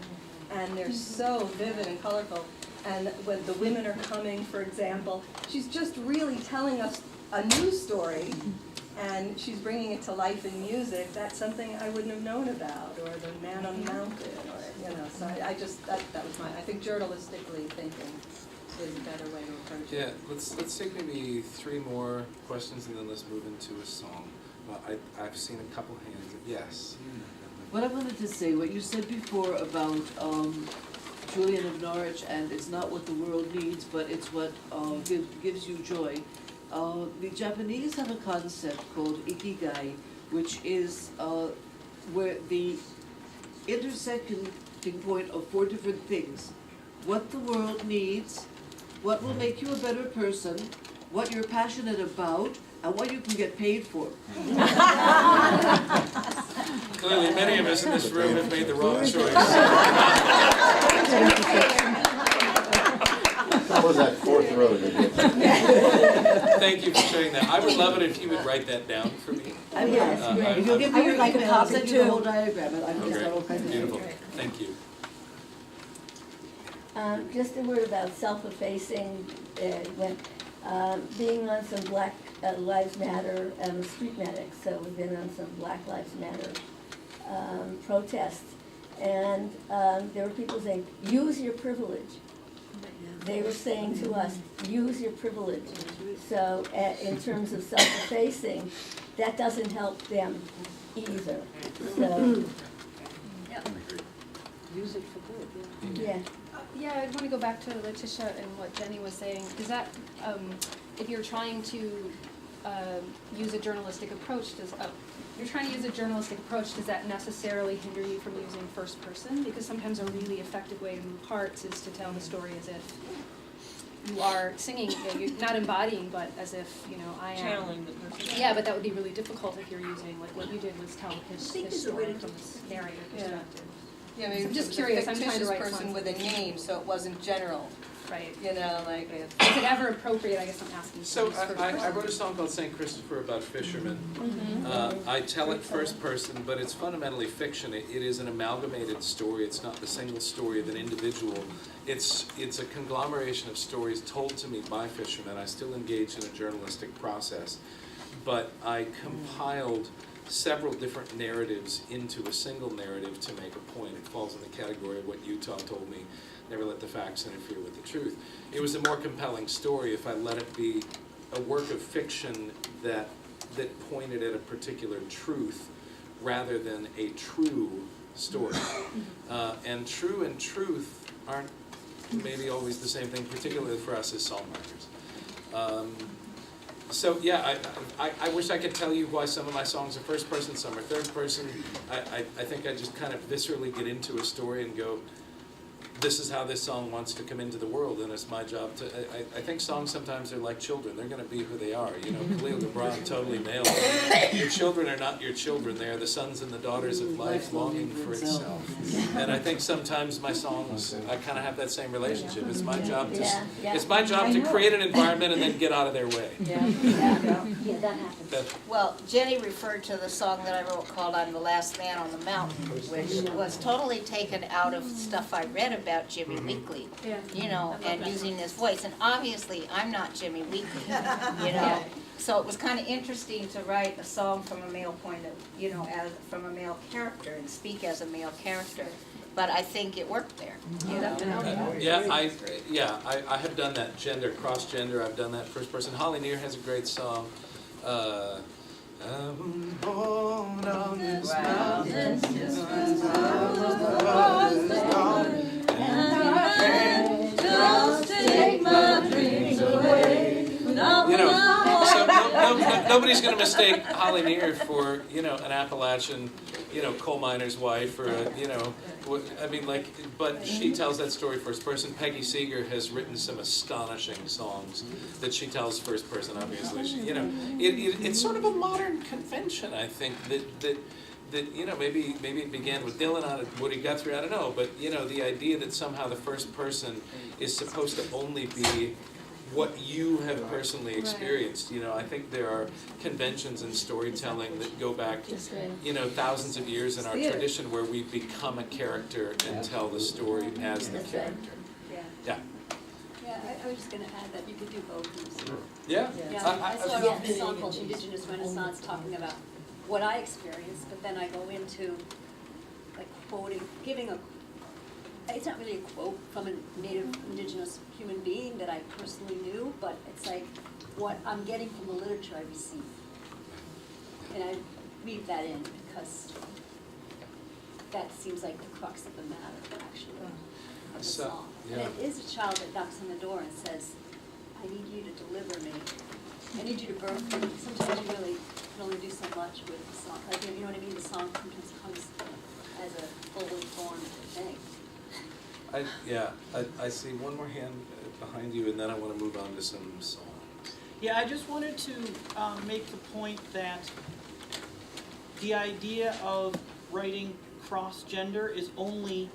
and they're so vivid and colorful. And when the women are coming, for example, she's just really telling us a news story, and she's bringing it to life in music. That's something I wouldn't have known about, or the Man on the Mountain, or So I just that was I think journalistically thinking is a better way to approach it. Yeah, let's take maybe 3 more questions, and then let's move into a song. I've seen a couple hands. Yes. What I wanted to say, what you said before about Julian of Norwich, and it's not what the world needs, but it's what gives you joy. The Japanese have a concept called ikigai, which is where the intersecting point of 4 different things: what the world needs, what will make you a better person, what you're passionate about, and what you can get paid for. Clearly, many of us in this room have made the wrong choice. That was that 4th row that did that. Thank you for sharing that. I would love it if you would write that down for me. If you'll give me your email, I'll send you the whole diagram, and I can start all kinds of things. Beautiful, thank you. Just a word about self-effacing, when being on some Black Lives Matter, street medics, so we've been on some Black Lives Matter protests, and there were people saying, use your privilege. They were saying to us, use your privilege. So in terms of self-effacing, that doesn't help them either. So, Use it for good, yeah. Yeah, I want to go back to Letitia and what Jenny was saying. Does that, if you're trying to use a journalistic approach, does that necessarily hinder you from using first person? Because sometimes a really effective way to move hearts is to tell the story as if you are singing, you're not embodying, but as if, I am. Channeling the person. Yeah, but that would be really difficult if you're using, like what you did was tell his story from this narrator perspective. Yeah, maybe So I'm just it was curious, a I'm trying to fictitious write person songs. with a name, so it wasn't general. Right. You know, like. Is it ever appropriate, I guess I'm asking. So I wrote a song called St. Christopher about fishermen. I tell it first person, but it's fundamentally fiction. It is an amalgamated story. It's not the single story of an individual. It's a conglomeration of stories told to me by fishermen. I still engage in a journalistic process, but I compiled several different narratives into a single narrative to make a point. It falls in the category of what Utah told me, never let the facts interfere with the truth. It was a more compelling story if I let it be a work of fiction that pointed at a particular truth rather than a true story. And true and truth aren't maybe always the same thing, particularly for us as songwriters. So yeah, I wish I could tell you why some of my songs are first person, some are third person. I think I just kind of viscerally get into a story and go, this is how this song wants to come into the world, and it's my job to, I think songs sometimes are like children. They're going to be who they are. Khalil Gibran totally nailed it. Your children are not your children. They are the sons and the daughters of life longing for itself. And I think sometimes my songs, I kind of have that same relationship. It's my job to create an environment and then get out of their way. Yeah, that happens. Well, Jenny referred to the song that I wrote called "I'm the Last Man on the Mountain," which was totally taken out of stuff I read about Jimmy Weakley, and using his voice. And obviously, I'm not Jimmy Weakley, So it was kind of interesting to write a song from a male point of, from a male character and speak as a male character. But I think it worked there. I have done that cross-gender. I've done that first person. Holly Near has a great song. I'm born on this mountain, just as I was born. Just take my dreams away. So nobody's going to mistake Holly Near for, an Appalachian, coal miner's wife, or but she tells that story first person. Peggy Seeger has written some astonishing songs that she tells first person, obviously. It's sort of a modern convention, I think, that maybe it began with Dylan, Woody Guthrie, I don't know, but the idea that somehow the first person is supposed to only be what you have personally experienced. I think there are conventions in storytelling that go back, thousands of years in our tradition where we become a character and tell the story as the character. Yeah. Yeah, I was just going to add that you could do both. Yeah. I saw a song called Indigenous Renaissance talking about what I experienced, but then I go into quoting, it's not really a quote from a native indigenous human being that I personally knew, but it's like what I'm getting from the literature I receive. And I weave that in because that seems like the crux of the matter, actually. of the So, song. yeah. And it is a child that knocks on the door and says, I need you to deliver me. I need you to birth me. Sometimes you really can only do so much with the song. Like, you know what I mean? The song sometimes comes as a fully formed thing. I see one more hand behind you, and then I want to move on to some songs. Yeah, I just wanted to make the point that the idea of writing cross-gender is only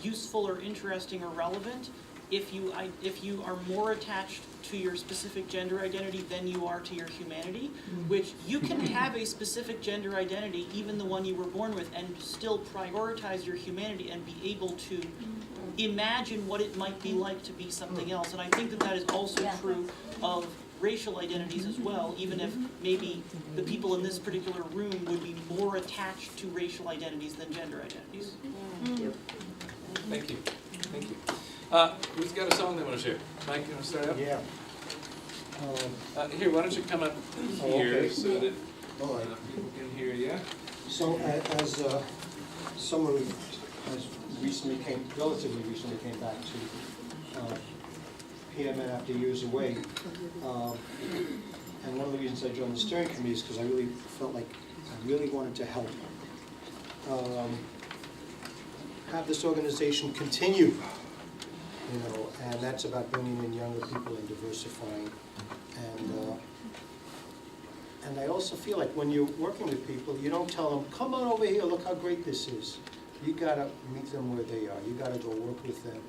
useful or interesting or relevant if you are more attached to your specific gender identity than you are to your humanity, which you can have a specific gender identity, even the one you were born with, and still prioritize your humanity and be able to imagine what it might be like to be something else. And I think that that is also true of racial identities as well, even if maybe the people in this particular room would be more attached to racial identities than gender identities. Thank you. Thank you. Who's got a song they want to share? Mike, you want to start out? Yeah. Here, why don't you come up here okay. so that All right. people can hear you? So as someone who has relatively recently came back to PMN after years away, and one of the reasons I joined the steering committee is because I really felt like I really wanted to help have this organization continue, and that's about bringing in younger people and diversifying. And I also feel like when you're working with people, you don't tell them, come on over here, look how great this is. You gotta meet them where they are. You gotta go work with them.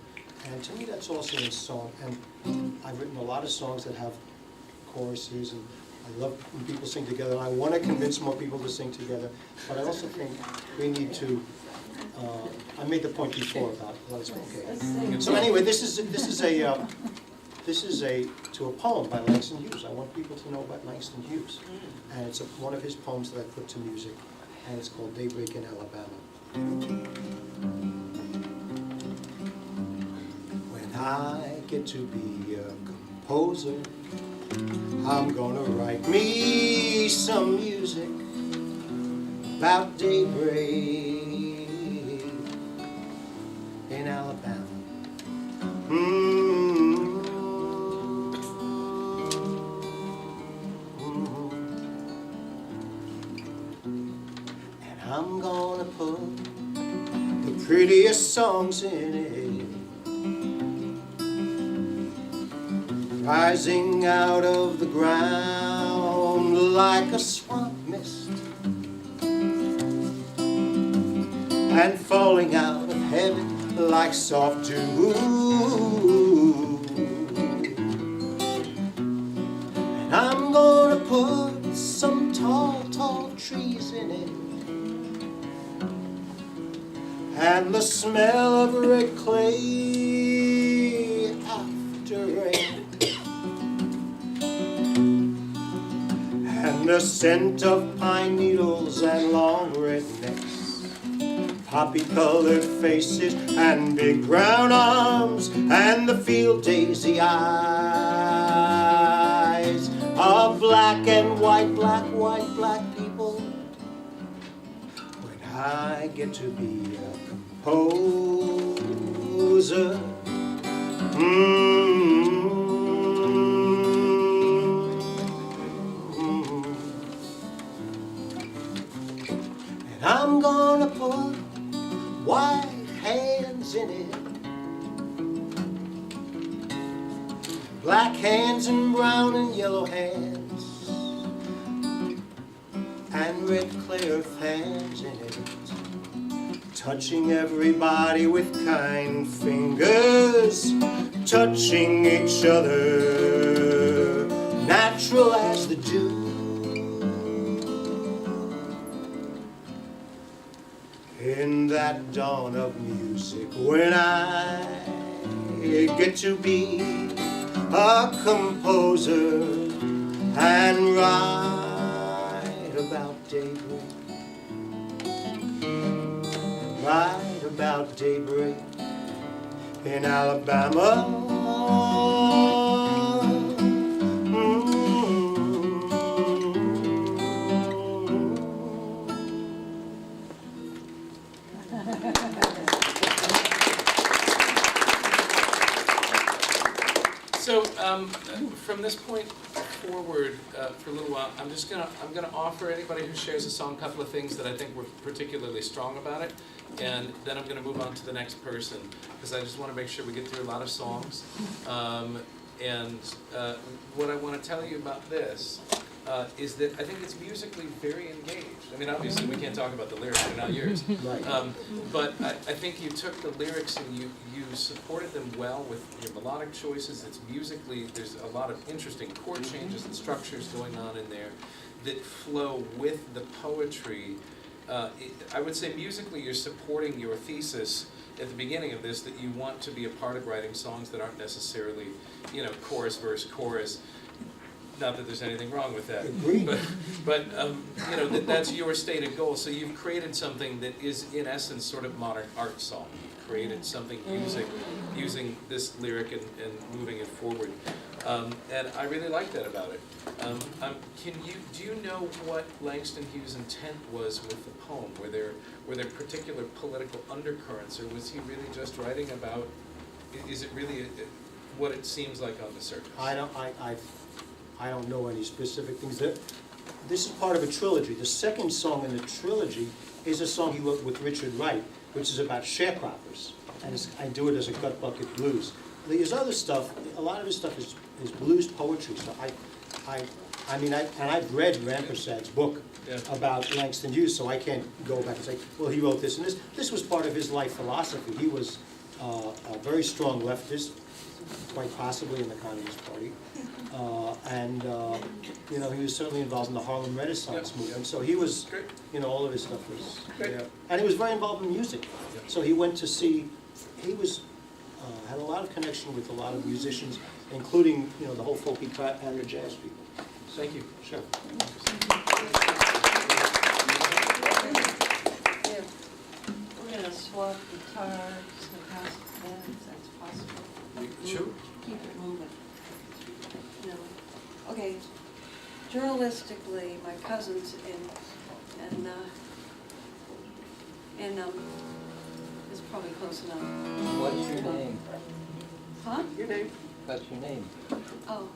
And to me, that's also in song. And I've written a lot of songs that have choruses, and I love when people sing together. And I want to convince more people to sing together. But I also think we need to. I made the point before about okay. So anyway, this is to a poem by Langston Hughes. I want people to know about Langston Hughes, and it's one of his poems that I put to music, and it's called "Daybreak in Alabama." When I get to be a composer, I'm gonna write me some music about daybreak in Alabama. And I'm gonna put the prettiest songs in it, rising out of the ground like a swamp mist, and falling out of heaven like soft dew. And I'm gonna put some tall, tall trees in it, and the smell of red clay after rain, and the scent of pine needles and long red necks, poppy-colored faces and big brown arms, and the field daisy eyes of black and white, black people. When I get to be a composer, and I'm gonna put white hands in it, black hands and brown and yellow hands, and red clay earth hands in it, touching everybody with kind fingers, touching each other, natural as the dew. In that dawn of music, when I get to be a composer and write about daybreak, write about daybreak in Alabama. So, from this point forward, for a little while, I'm gonna offer anybody who shares a song a couple of things that I think were particularly strong about it, and then I'm gonna move on to the next person, because I just wanna make sure we get through a lot of songs. And what I wanna tell you about this is that I think it's musically very engaged. I mean, obviously, we can't talk about the lyrics, they're not yours. Right. But I think you took the lyrics and you supported them well with your melodic choices. It's musically, there's a lot of interesting chord changes and structures going on in there that flow with the poetry. I would say musically you're supporting your thesis at the beginning of this, that you want to be a part of writing songs that aren't necessarily, you know, chorus, verse, chorus. Not that there's anything wrong with that, but you know, that's your stated goal. So you've created something that is, in essence, sort of modern art song. You've created something using this lyric and moving it forward, and I really like that about it. Do you know what Langston Hughes' intent was with the poem? Were there particular political undercurrents, or was he really just writing about? Is it really what it seems like on the surface? I don't know any specific things. This is part of a trilogy. The second song in the trilogy is a song he wrote with Richard Wright, which is about sharecroppers, and I do it as a gut bucket blues. His other stuff, a lot of his stuff is blues poetry. So I mean, I've read Rampersad's book about Langston Hughes, so I can't go back and say, well, he wrote this and this. This was part of his life philosophy. He was a very strong leftist, quite possibly in the Communist Party. You know, he was certainly involved in the Harlem Renaissance movement. So he was, you know, all of his stuff was there. And he was very involved in music. So he went to see, he was, had a lot of connection with a lot of musicians, including, you know, the whole folky and the jazz people. Thank you. Sure. We're going to swap guitars and pass the bands, that's possible. Sure. Keep it moving. No. Okay, journalistically, my cousin's is probably close enough. What's your name? Huh? Your name? What's your name? Oh.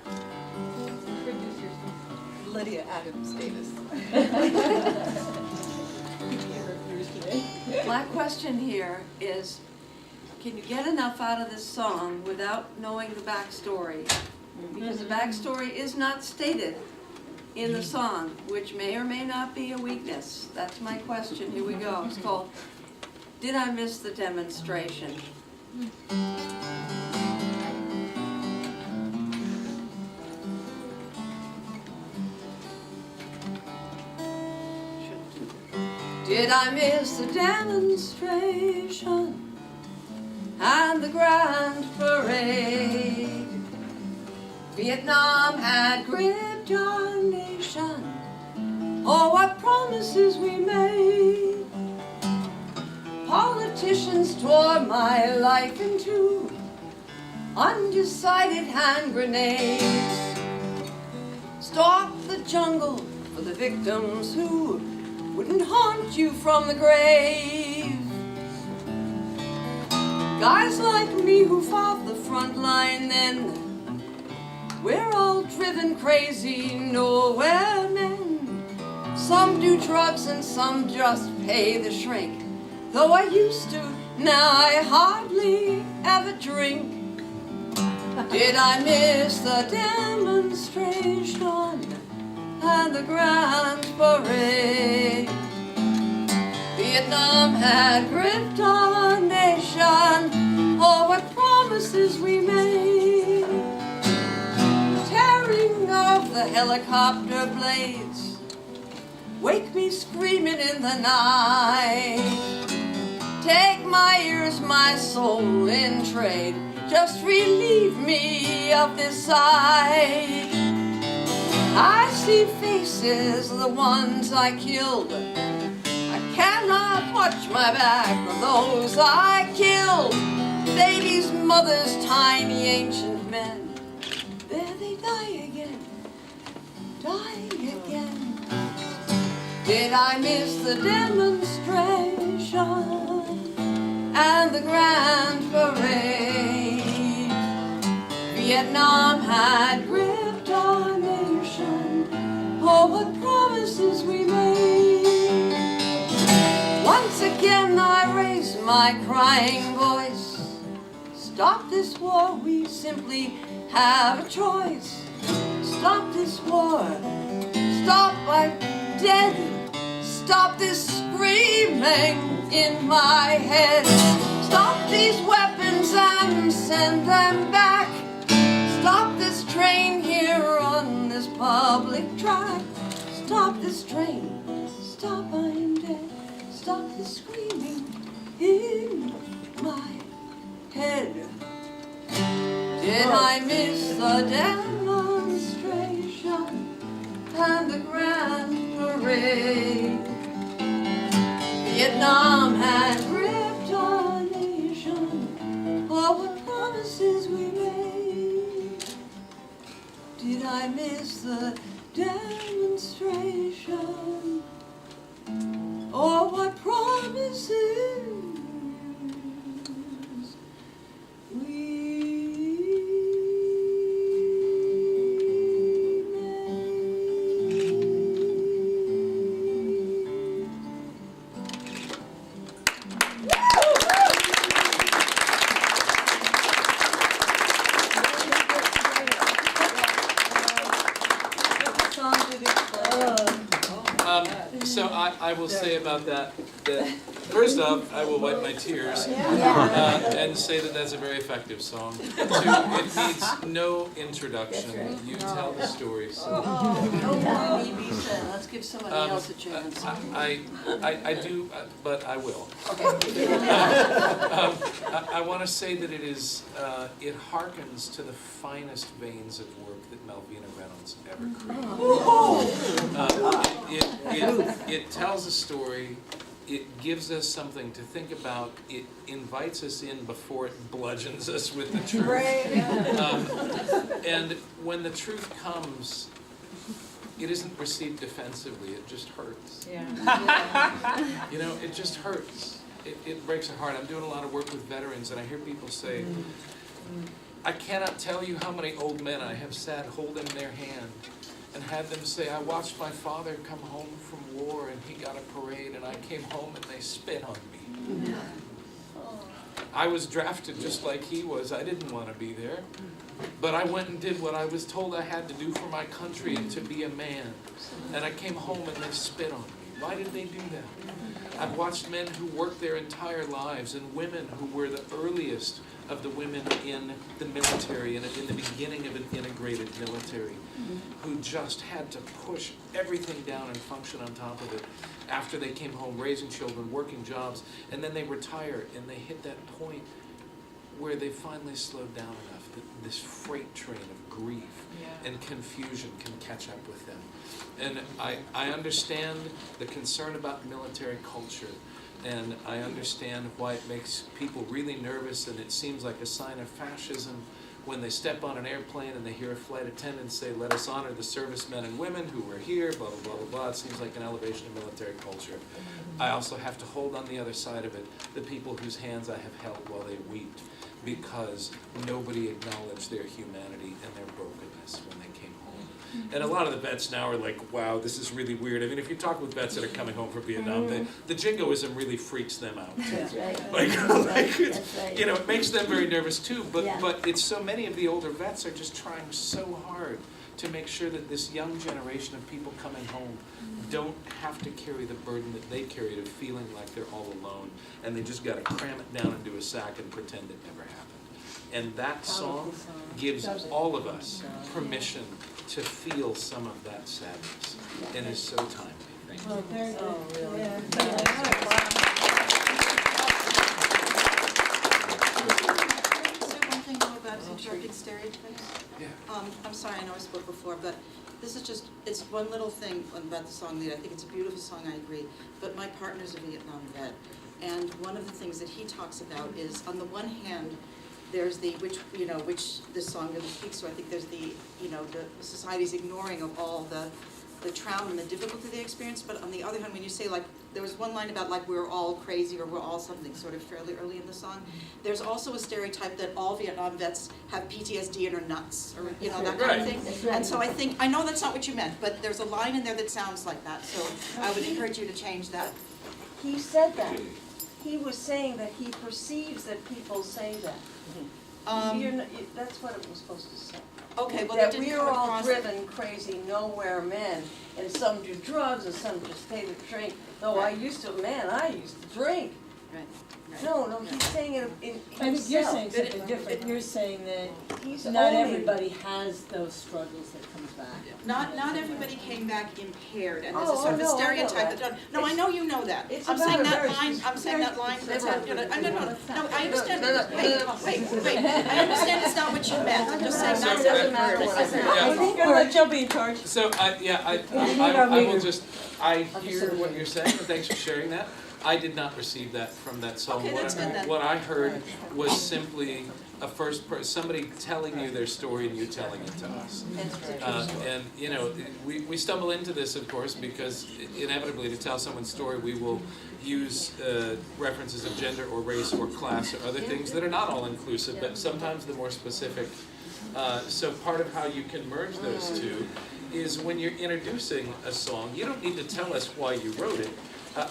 Introduce yourself. Lydia Adams Davis. My question here is, can you get enough out of this song without knowing the backstory? Because the backstory is not stated in the song, which may or may not be a weakness. That's my question. Here we go. It's called, Did I Miss the Demonstration? Did I miss the demonstration and the grand parade? Vietnam had gripped our nation. Oh, what promises we made. Politicians tore my life into undecided hand grenades. Stalk the jungle for the victims who wouldn't haunt you from the grave. Guys like me who fought the front line then, we're all driven crazy nowhere men. Some do drugs and some just pay the shrink. Though I used to, now I hardly ever drink. Did I miss the demonstration and the grand parade? Vietnam had gripped our nation. Oh, what promises we made. Tearing off the helicopter blades, wake me screaming in the night. Take my ears, my soul in trade, just relieve me of this sight. I see faces, the ones I killed. I cannot watch my back for those I killed. Babies, mothers, tiny ancient men. There they die again, dying again. Did I miss the demonstration and the grand parade? Vietnam had gripped our nation. Oh, what promises we made. Once again I raise my crying voice. Stop this war, we simply have a choice. Stop this war, stop, I'm dead. Stop this screaming in my head. Stop these weapons and send them back. Stop this train here on this public track. Stop this train, stop, I'm dead. Stop the screaming in my head. Did I miss the demonstration and the grand parade? Vietnam had gripped our nation. Oh, what promises we made. Did I miss the demonstration? Oh, what promises we So I will say about that first off, I will wipe my tears and say that that's a very effective song. Two, it needs no introduction. You tell the story. So. Let's give somebody else a chance. I do, but I will. I want to say that it is, it harkens to the finest veins of work that Malvina Reynolds ever created. It tells a story, it gives us something to think about, it invites us in before it bludgeons us with the truth. And when the truth comes, it isn't received defensively, it just hurts. You know, it just hurts. It breaks a heart. I'm doing a lot of work with veterans, and I hear people say, I cannot tell you how many old men I have sat holding their hand and had them say, I watched my father come home from war and he got a parade and I came home and they spit on me. I was drafted just like he was. I didn't want to be there. But I went and did what I was told I had to do for my country and to be a man. And I came home and they spit on me. Why did they do that? I've watched men who worked their entire lives and women who were the earliest of the women in the military and in the beginning of an integrated military who just had to push everything down and function on top of it after they came home, raising children, working jobs, and then they retire and they hit that point where they finally slowed down enough that this freight train of grief and confusion can catch up with them. And I understand the concern about military culture, and I understand why it makes people really nervous, and it seems like a sign of fascism when they step on an airplane and they hear a flight attendant say, let us honor the servicemen and women who were here, blah, blah, blah, blah, blah. It seems like an elevation of military culture. I also have to hold on the other side of it the people whose hands I have held while they wept, because nobody acknowledged their humanity and their brokenness when they came home. And a lot of the vets now are like, wow, this is really weird. I mean, if you talk with vets that are coming home from Vietnam, the jingoism really freaks them out. That's right. Like That's right. you know, it makes them very nervous too, but it's so many of the older vets are just trying so hard to make sure that this young generation of people coming home don't have to carry the burden that they carried of feeling like they're all alone, and they just got to cram it down into a sack and pretend it never happened. And that song gives all of us permission to feel some of that sadness, and is so timely. Thank you. One thing though about interrupting stereotypes? I'm sorry, I know I spoke before, but this is just, it's one little thing about the song that I think it's a beautiful song, I agree, but my partner's a Vietnam vet, and one of the things that he talks about is, on the one hand, there's the, which this song really speaks to, I think there's the, the society's ignoring of all the the trauma and the difficulty they experienced, but on the other hand, when you say like, there was one line about like we're all crazy or we're all something sort of fairly early in the song, there's also a stereotype that all Vietnam vets have PTSD and are nuts, or you know, that kind of thing. That's right. And so I know that's not what you meant, but there's a line in there that sounds like that, so I would encourage you to change that. He said that. He was saying that he perceives that people say that. That's what it was supposed to say. Okay, well, that that didn't we come are all across. driven crazy nowhere men, and some do drugs and some just take a drink. No, I used to drink. Right. No, he's saying it in I think you're himself. saying something different. You're saying that He's not owning- everybody has those struggles that comes back. Not everybody came back impaired, and there's a Oh, sort of a no, I know stereotype that. that. No, I know you know that. It's I'm about saying a that very line. I'm saying that line. That's specific- you know, no. I understand. No. Wait. I understand it's not what you meant. I'm just saying So, that doesn't matter what I said. Yeah. I think I'll let Joe be in charge. So, I will just, I hear what you're saying, and thanks for sharing that. I did not receive that from that song. Okay, that's good then. What I heard was simply a first person, somebody telling you their story and you telling it to us. And, you know, we stumble into this, of course, because inevitably to tell someone's story, we will use references of gender or race or class or other things that are not all inclusive, but sometimes the more specific. So part of how you can merge those two is when you're introducing a song, you don't need to tell us why you wrote it.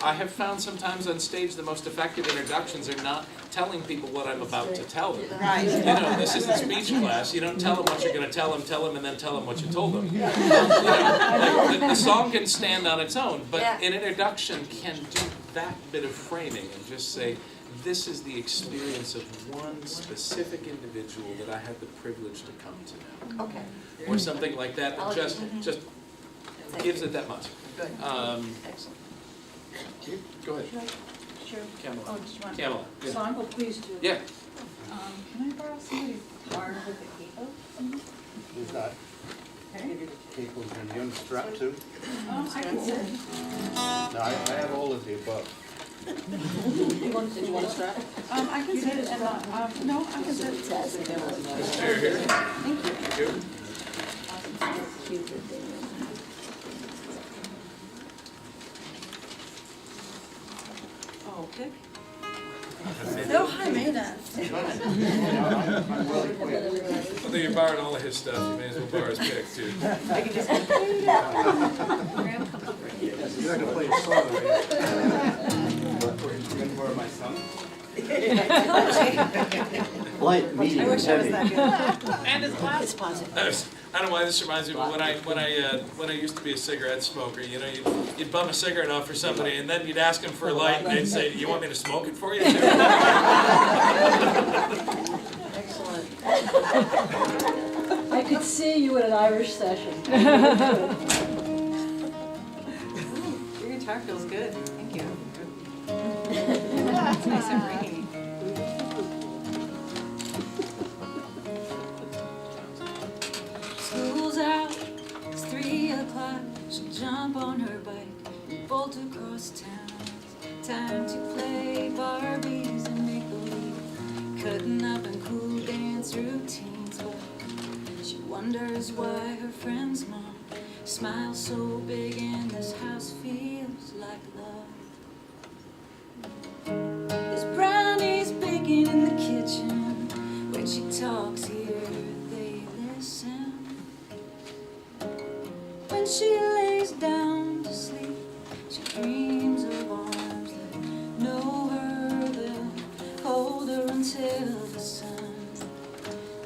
I have found sometimes on stage the most effective introductions are not telling people what I'm about to tell them. Right. You know, this isn't speech class. You don't tell them what you're going to tell them, and then tell them what you told them. You know, the song can stand on its own, but an introduction can do that bit of framing and just say, this is the experience of one specific individual that I had the privilege to come to know. Okay. Or something like that. It just gives it that much. Good. Excellent. Go ahead. Sure. Camilla. Oh, just one. Camilla. Yeah. So I'm pleased to. Yeah. Can I borrow somebody's guitar with the capo? Who's that? People can you strap to? I can sit. No, I have all of the above. Did you want a strap? I can sit and, no, I can sit. This chair here. Thank you. You. Oh, okay. No, I made that. Although you're borrowing all of his stuff, you may as well borrow his pick too. I can just. You're not going to play a song, are you? You're going to borrow my son? Light, medium, heavy. And his glass positive. I don't know why this reminds me, but when I used to be a cigarette smoker, you know, you'd bum a cigarette off for somebody, and then you'd ask them for a light, and they'd say, "You want me to smoke it for you?" Excellent. I could see you at an Irish session. Your guitar feels good. Thank you. It's nice and ringy. School's out, it's 3 o'clock. She'll jump on her bike and bolt across town. Time to play Barbies and make believe, cutting up in cool dance routines. But she wonders why her friend's mom smiles so big and this house feels like love. There's brownies baking in the kitchen. When she talks here, they listen. When she lays down to sleep, she dreams of arms that know her, they'll hold her until the sun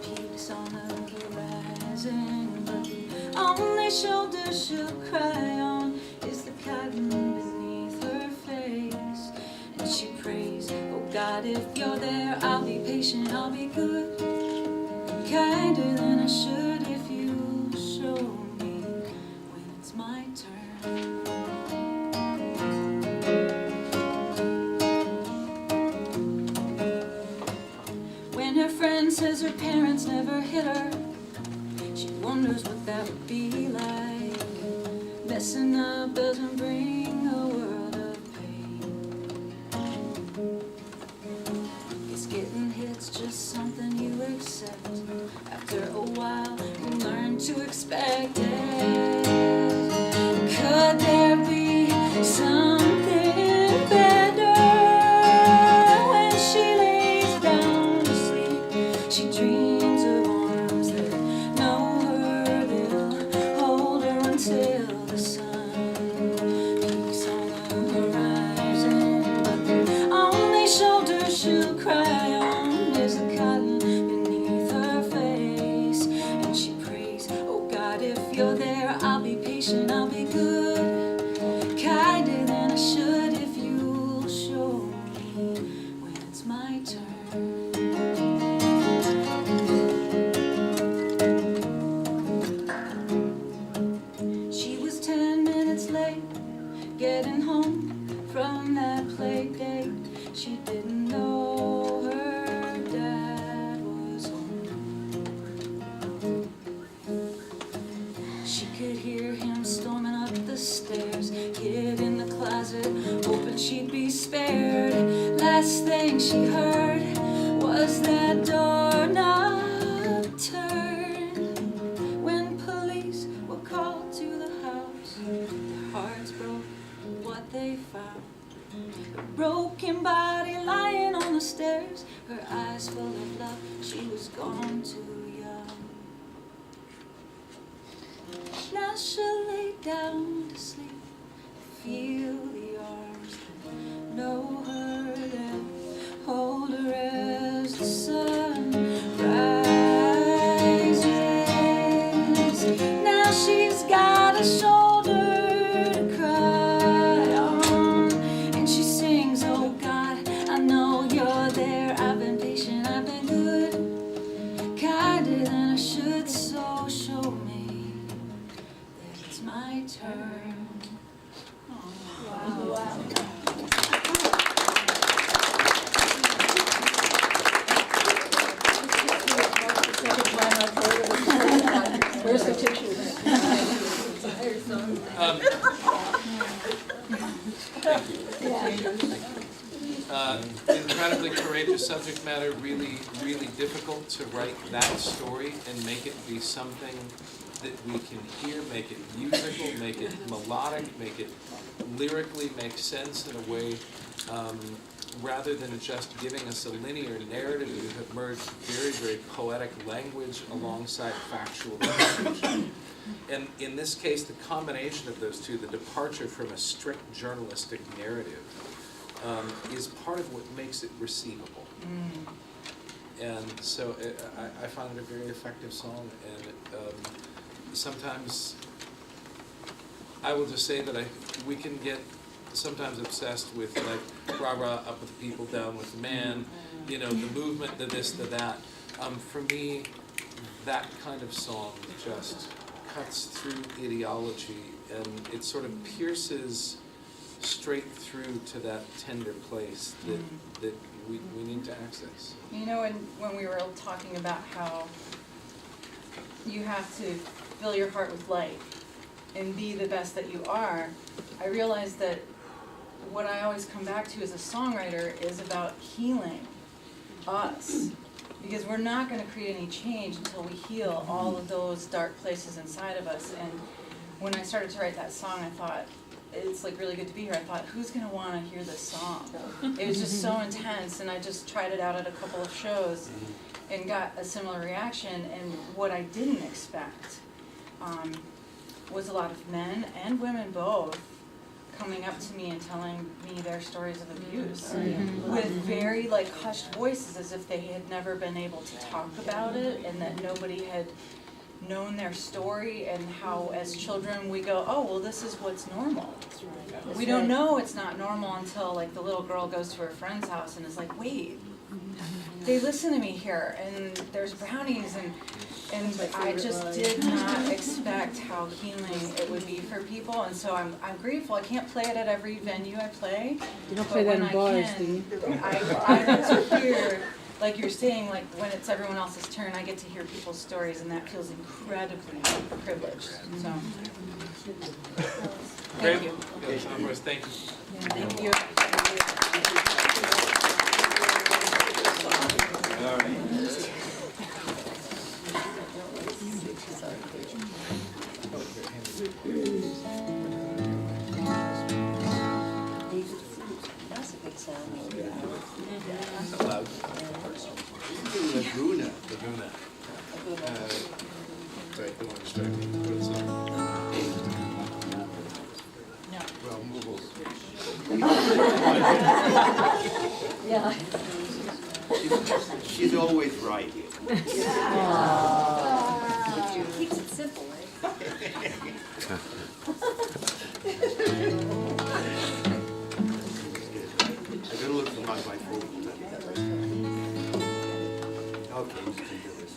peaks on the horizon. But the only shoulder she'll cry on is the cotton beneath her face. And she prays, oh God, if you're there, I'll be patient, I'll be good, kinder than I should if you show me when it's my turn. When her friend says her parents never hit her, she wonders what that would be like. Messing up doesn't bring a world of pain. Guess getting hit's just something you accept. After a while, you learn to expect it. first thing she heard was that doorknob turn. When police were called to the house, their hearts broke what they found. A broken body lying on the stairs, her eyes full of love, she was gone too young. Now she'll lay down to sleep, feel the arms that know her, then hold her as the sun rises. Now she's got a shoulder to cry on, and she sings, oh God, I know you're there. I've been patient, I've been good, kinder than I should, so show me that it's my turn. Wow. Where's the tissue? Incredibly courageous subject matter, really, really difficult to write that story and make it be something that we can hear, make it musical, make it melodic, make it lyrically make sense in a way, rather than just giving us a linear narrative. You have merged very, very poetic language alongside factual language. And in this case, the combination of those two, the departure from a strict journalistic narrative, is part of what makes it receivable. And so I found it a very effective song, and sometimes I will just say that we can get sometimes obsessed with like rah-rah, up with the people, down with the man, you know, the movement, the this, the that. For me, that kind of song just cuts through ideology, and it sort of pierces straight through to that tender place that we need to access. You know, when we were talking about how you have to fill your heart with light and be the best that you are, I realized that what I always come back to as a songwriter is about healing us. Because we're not going to create any change until we heal all of those dark places inside of us. And when I started to write that song, I thought, it's like really good to be here. I thought, who's going to want to hear this song? It was just so intense, and I just tried it out at a couple of shows and got a similar reaction. And what I didn't expect was a lot of men and women both coming up to me and telling me their stories of abuse with very like hushed voices, as if they had never been able to talk about it, and that nobody had known their story, and how as children we go, oh well, this is what's normal. We don't know it's not normal until like the little girl goes to her friend's house and is like, wait, they listen to me here, and there's brownies, and I just did not expect how healing it would be for people, and so I'm grateful. I can't play it at every venue I play. You don't play that in bars, do you? I get to hear, like you're saying, like when it's everyone else's turn, I get to hear people's stories, and that feels incredibly privileged. So, thank you. Thank you. Thank you. All right. That's a good sound. That's loud. Laguna. Laguna. Sorry, don't want to distract me. What is it? Well, Moogles. Yeah. She's always right. Keeps it simple, right? I gotta look for my phone. Okay, you can do this.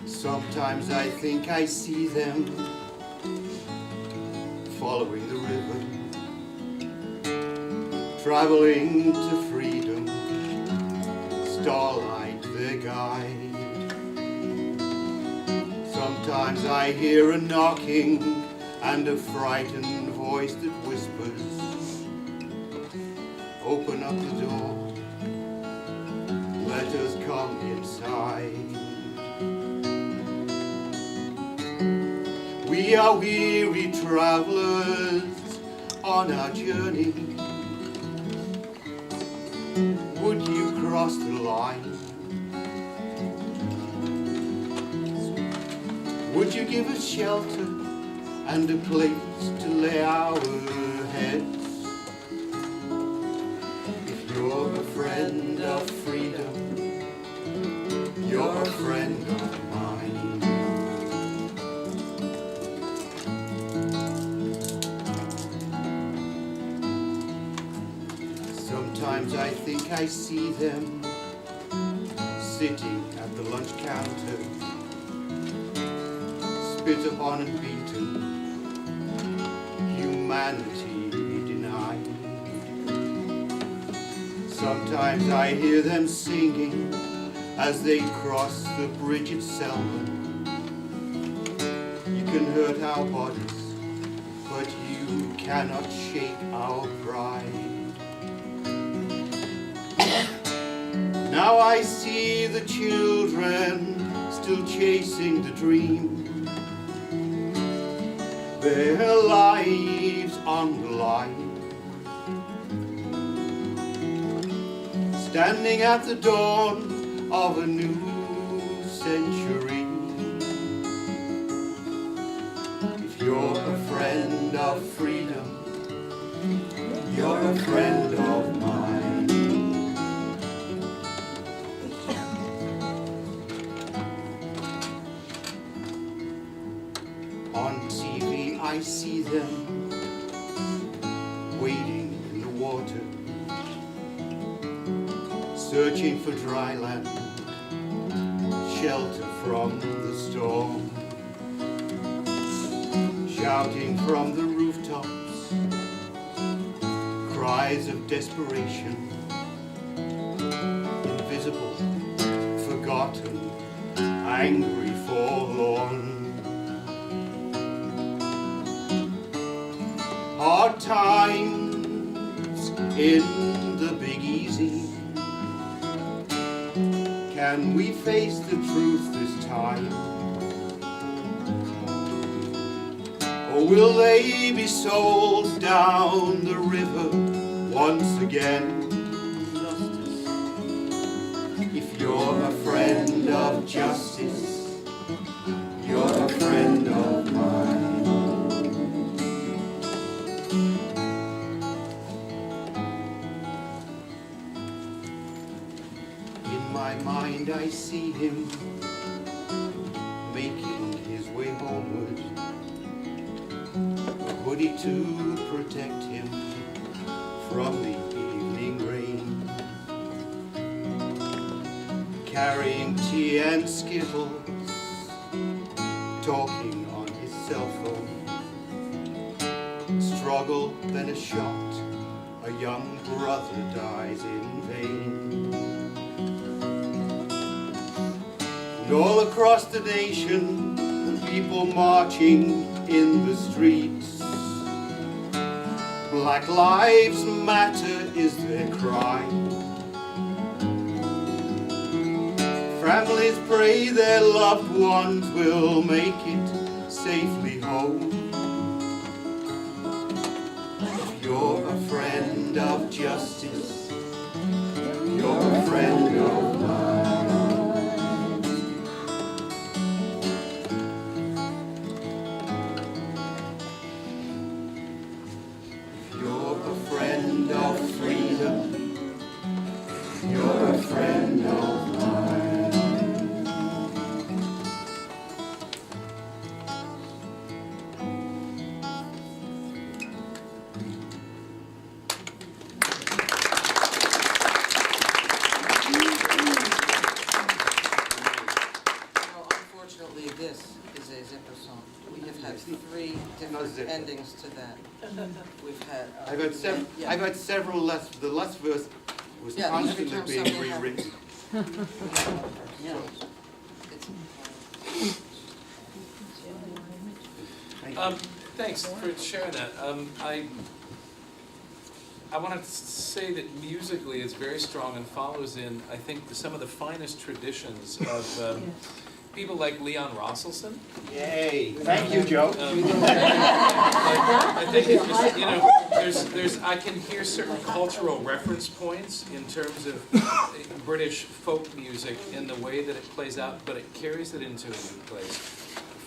Sometimes I think I see them following the river, traveling to freedom, starlight their guide. Sometimes Sometimes I hear a knocking and a frightened voice that whispers, open up the door, let us come inside. We are weary travelers on our journey. Would you cross the line? Would you give us shelter and a place to lay our heads? If you're a friend of freedom, you're a friend of mine. Sometimes I think I see them sitting at the lunch counter, spit upon and beaten, humanity denied. Sometimes I hear them singing as they cross the bridge at Selma. You can hurt our bodies, but you cannot shake our pride. Now I see the children still chasing the dream, their lives on the line, standing at the dawn of a new century. If you're a friend of freedom, you're a friend of mine. On TV I see them wading in the water, searching for dry land, shelter from the storm, shouting from the rooftops, cries of desperation, invisible, forgotten, angry, forlorn. Hard times in the Big Easy. Can we face the truth this time? Or will they be sold down the river once again? If you're a friend of justice, you're a friend of mine. In my mind I see him making his way homeward, a hoodie to protect him from the evening rain, carrying tea and skittles, talking on his cell phone. Struggle, then a shot, a young brother dies in vain. And all across the nation, people marching in the streets. Black Lives Matter is their cry. Families pray their loved ones will make it safely home. If you're a friend of justice, you're a friend of mine. If you're a friend of freedom, you're a friend of mine. Unfortunately, this is a zipper song. We have had 3 different endings to that. We've had. I've had several less. The last verse was constantly every time being something rewritten. Yeah. Thanks for sharing that. I want to say that musically it's very strong and follows in, I think, some of the finest traditions of people like Leon Rosselson. Yay! Thank you, Joe. I think it's just, you know, there's I can hear certain cultural reference points in terms of British folk music in the way that it plays out, but it carries it into a new place.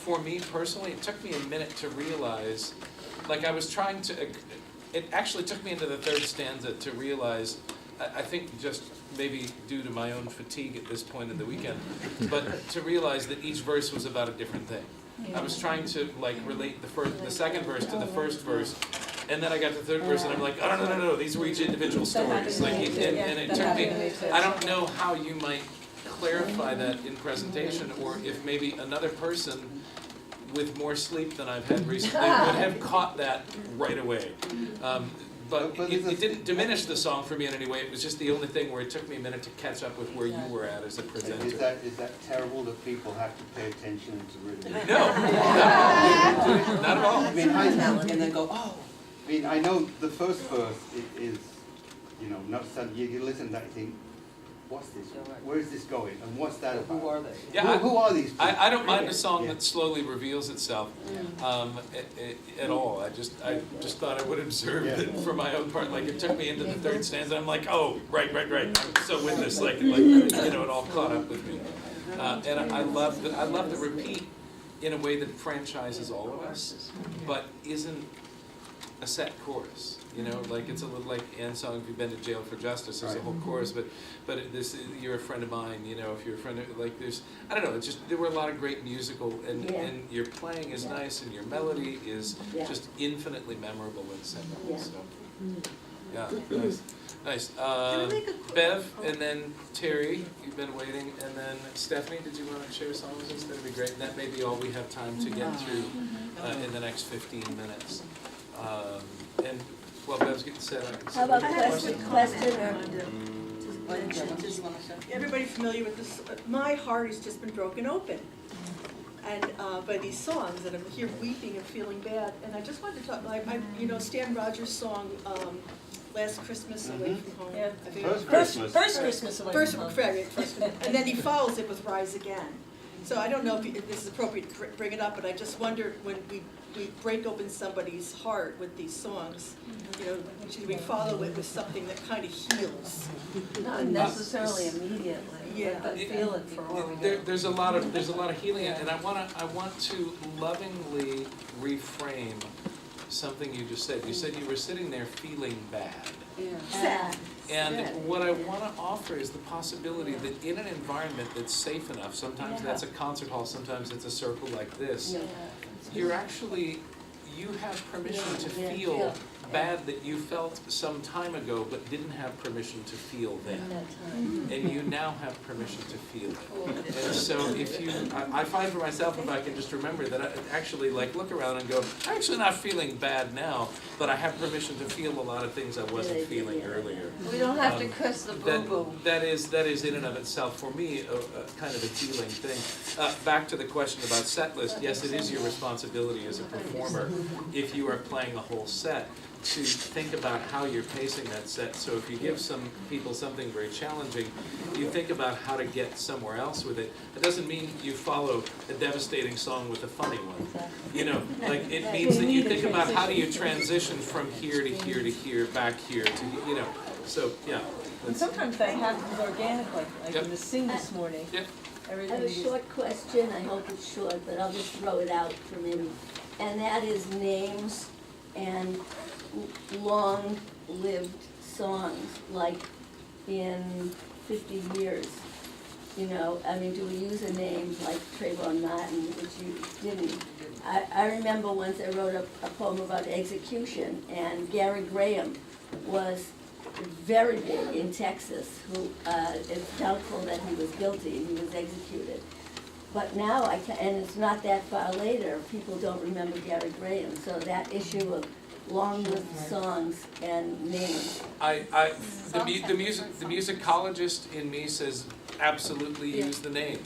For me personally, it took me a minute to realize, like I was trying to, it actually took me into the third stanza to realize, I think just maybe due to my own fatigue at this point in the weekend, but to realize that each verse was about a different thing. I was trying to like relate the second verse to the first verse, and then I got to the third verse and I'm like, oh no, these were each individual stories. Like, and it took me, I don't know how you might clarify that in presentation, or if maybe another person with more sleep than I've had recently would have caught that right away. But it didn't diminish the song for me in any way. It was just the only thing where it took me a minute to catch up with where you were at as a presenter. Is that terrible that people have to pay attention to rhythm? No, not at all. I mean, and then go, oh. I mean, I know the first verse is, you know, not something you listen to that and think, what's this? Where is this going? And what's that about? Who are they? Yeah, who are these people? I don't mind a song that slowly reveals itself at all. I just thought I would observe it for my own part. Like it took me into the third stanza. I'm like, oh, right. I'm so with this. Like you know, it all caught up with me. And I love the repeat in a way that franchises all of us, but isn't a set chorus. You know, like it's a little like Ann's song, "If You've Been to Jail for Justice," there's a whole chorus, but this, "You're a friend of mine," you know, if you're a friend of, like there's, I don't know, it's just, there were a lot of great musical, and your playing is nice, and your melody is just infinitely memorable and sentimental, so, nice. Bev, and then Terry, you've been waiting, and then Stephanie, did you want to share a song with us? That'd be great, and that may be all we have time to get through in the next 15 minutes. And well, Bev's getting set up. How about question Everybody familiar with this? My heart has just been broken open, and by these songs, and I'm here weeping and feeling bad. And I just wanted to talk. You know, Stan Rogers' song, "Last Christmas Away from Home." Yeah. I think First Christmas Away from Home. And then he follows it with "Rise Again." So I don't know if this is appropriate to bring it up, but I just wonder when we break open somebody's heart with these songs, you know, should we follow it with something that kind of heals? Not necessarily immediately, but feel it for a while. There's a lot of healing, and I want to lovingly reframe something you just said. You said you were sitting there feeling bad. Sad. And what I want to offer is the possibility that in an environment that's safe enough, sometimes that's a concert hall, sometimes it's a circle like this, you have permission to feel bad that you felt some time ago but didn't have permission to feel then. And you now have permission to feel it. And so if you, I find for myself, if I can just remember that I actually like look around and go, I'm actually not feeling bad now, but I have permission to feel a lot of things I wasn't feeling earlier. We don't have to curse the boo-boo. That is in and of itself, for me, a kind of a healing thing. Back to the question about set list, yes, it is your responsibility as a performer, if you are playing a whole set, to think about how you're pacing that set. So if you give some people something very challenging, you think about how to get somewhere else with it. It doesn't mean you follow a devastating song with a funny one. You know, like it means that you think about how do you transition from here to here to here, back here to, you know, so yeah. And sometimes that happens organically, like in the sing this morning. I have a short question, I hope it's short, but I'll just throw it out for me. And that is names and long-lived songs, like in 50 years. You know, I mean, do we use a name like Trayvon Martin, which you didn't? I remember once I wrote a poem about execution, and Gary Graham was very big in Texas, who it's doubtful that he was guilty and he was executed. But now, and it's not that far later, people don't remember Gary Graham, so that issue of long-lived songs and names. The musicologist in me says absolutely use the name.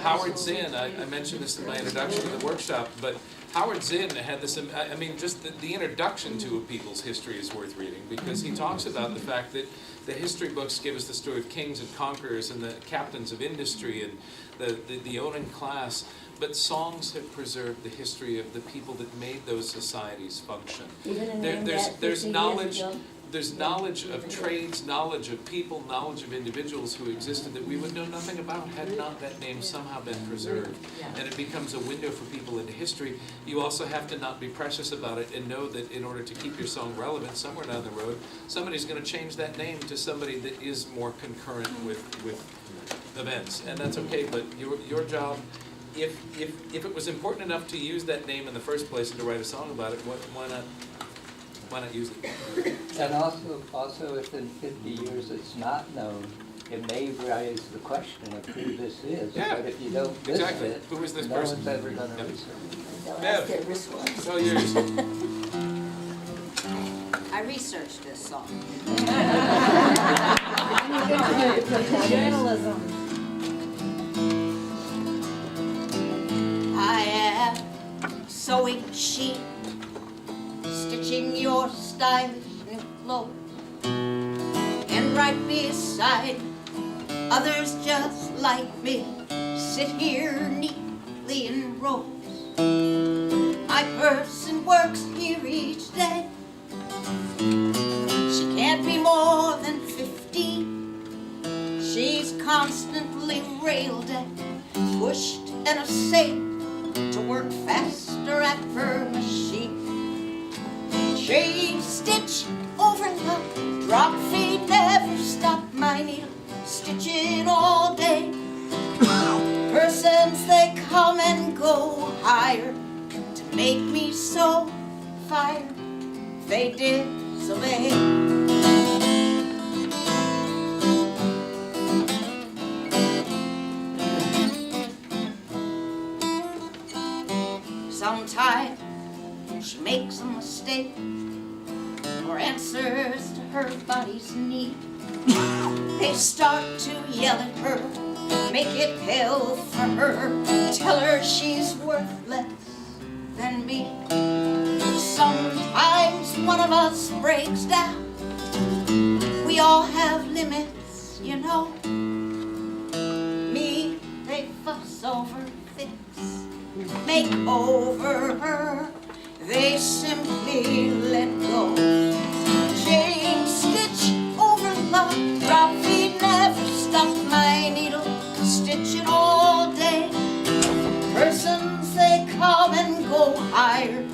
Howard Zinn, I mentioned this in my introduction to the workshop, but Howard Zinn had this, I mean, just the introduction to A People's History is worth reading, because he talks about the fact that the history books give us the story of kings and conquerors and the captains of industry and the owning class, but songs have preserved the history of the people that made those societies function. Even in There's knowledge. There's knowledge of trades, knowledge of people, knowledge of individuals who existed that we would know nothing about had not that name somehow been preserved. And it becomes a window for people into history. You also have to not be precious about it and know that in order to keep your song relevant, somewhere down the road, somebody's going to change that name to somebody that is more concurrent with events. And that's okay, but your job, if it was important enough to use that name in the first place and to write a song about it, why not use it? And also if in 50 years it's not known, it may raise the question of who this is. Yeah. But if you don't list it, who is this no person? one's ever going to research. Bev, it's all yours. I researched this song. Journalism. I am sewing sheep, stitching your stylish new clothes, and right beside others just like me sit here neatly in rows. My person works here each day. She can't be more than 15. She's constantly railed at, pushed and assailed to work faster at her machine. Chain stitch, overlock, drop feed, never stop my needle, stitching all day. Persons, they come and go, hired to make me so fired, they disobey. Sometimes she makes a mistake or answers to her body's need. They start to yell at her, make it hell for her, tell her she's worth less than me. Sometimes one of us breaks down. We all have limits, you know. Me, they fuss over, fix, make over her. They simply let go. Chain stitch, overlock, drop feed, never stop my needle, stitching all day. Persons, they come and go, hired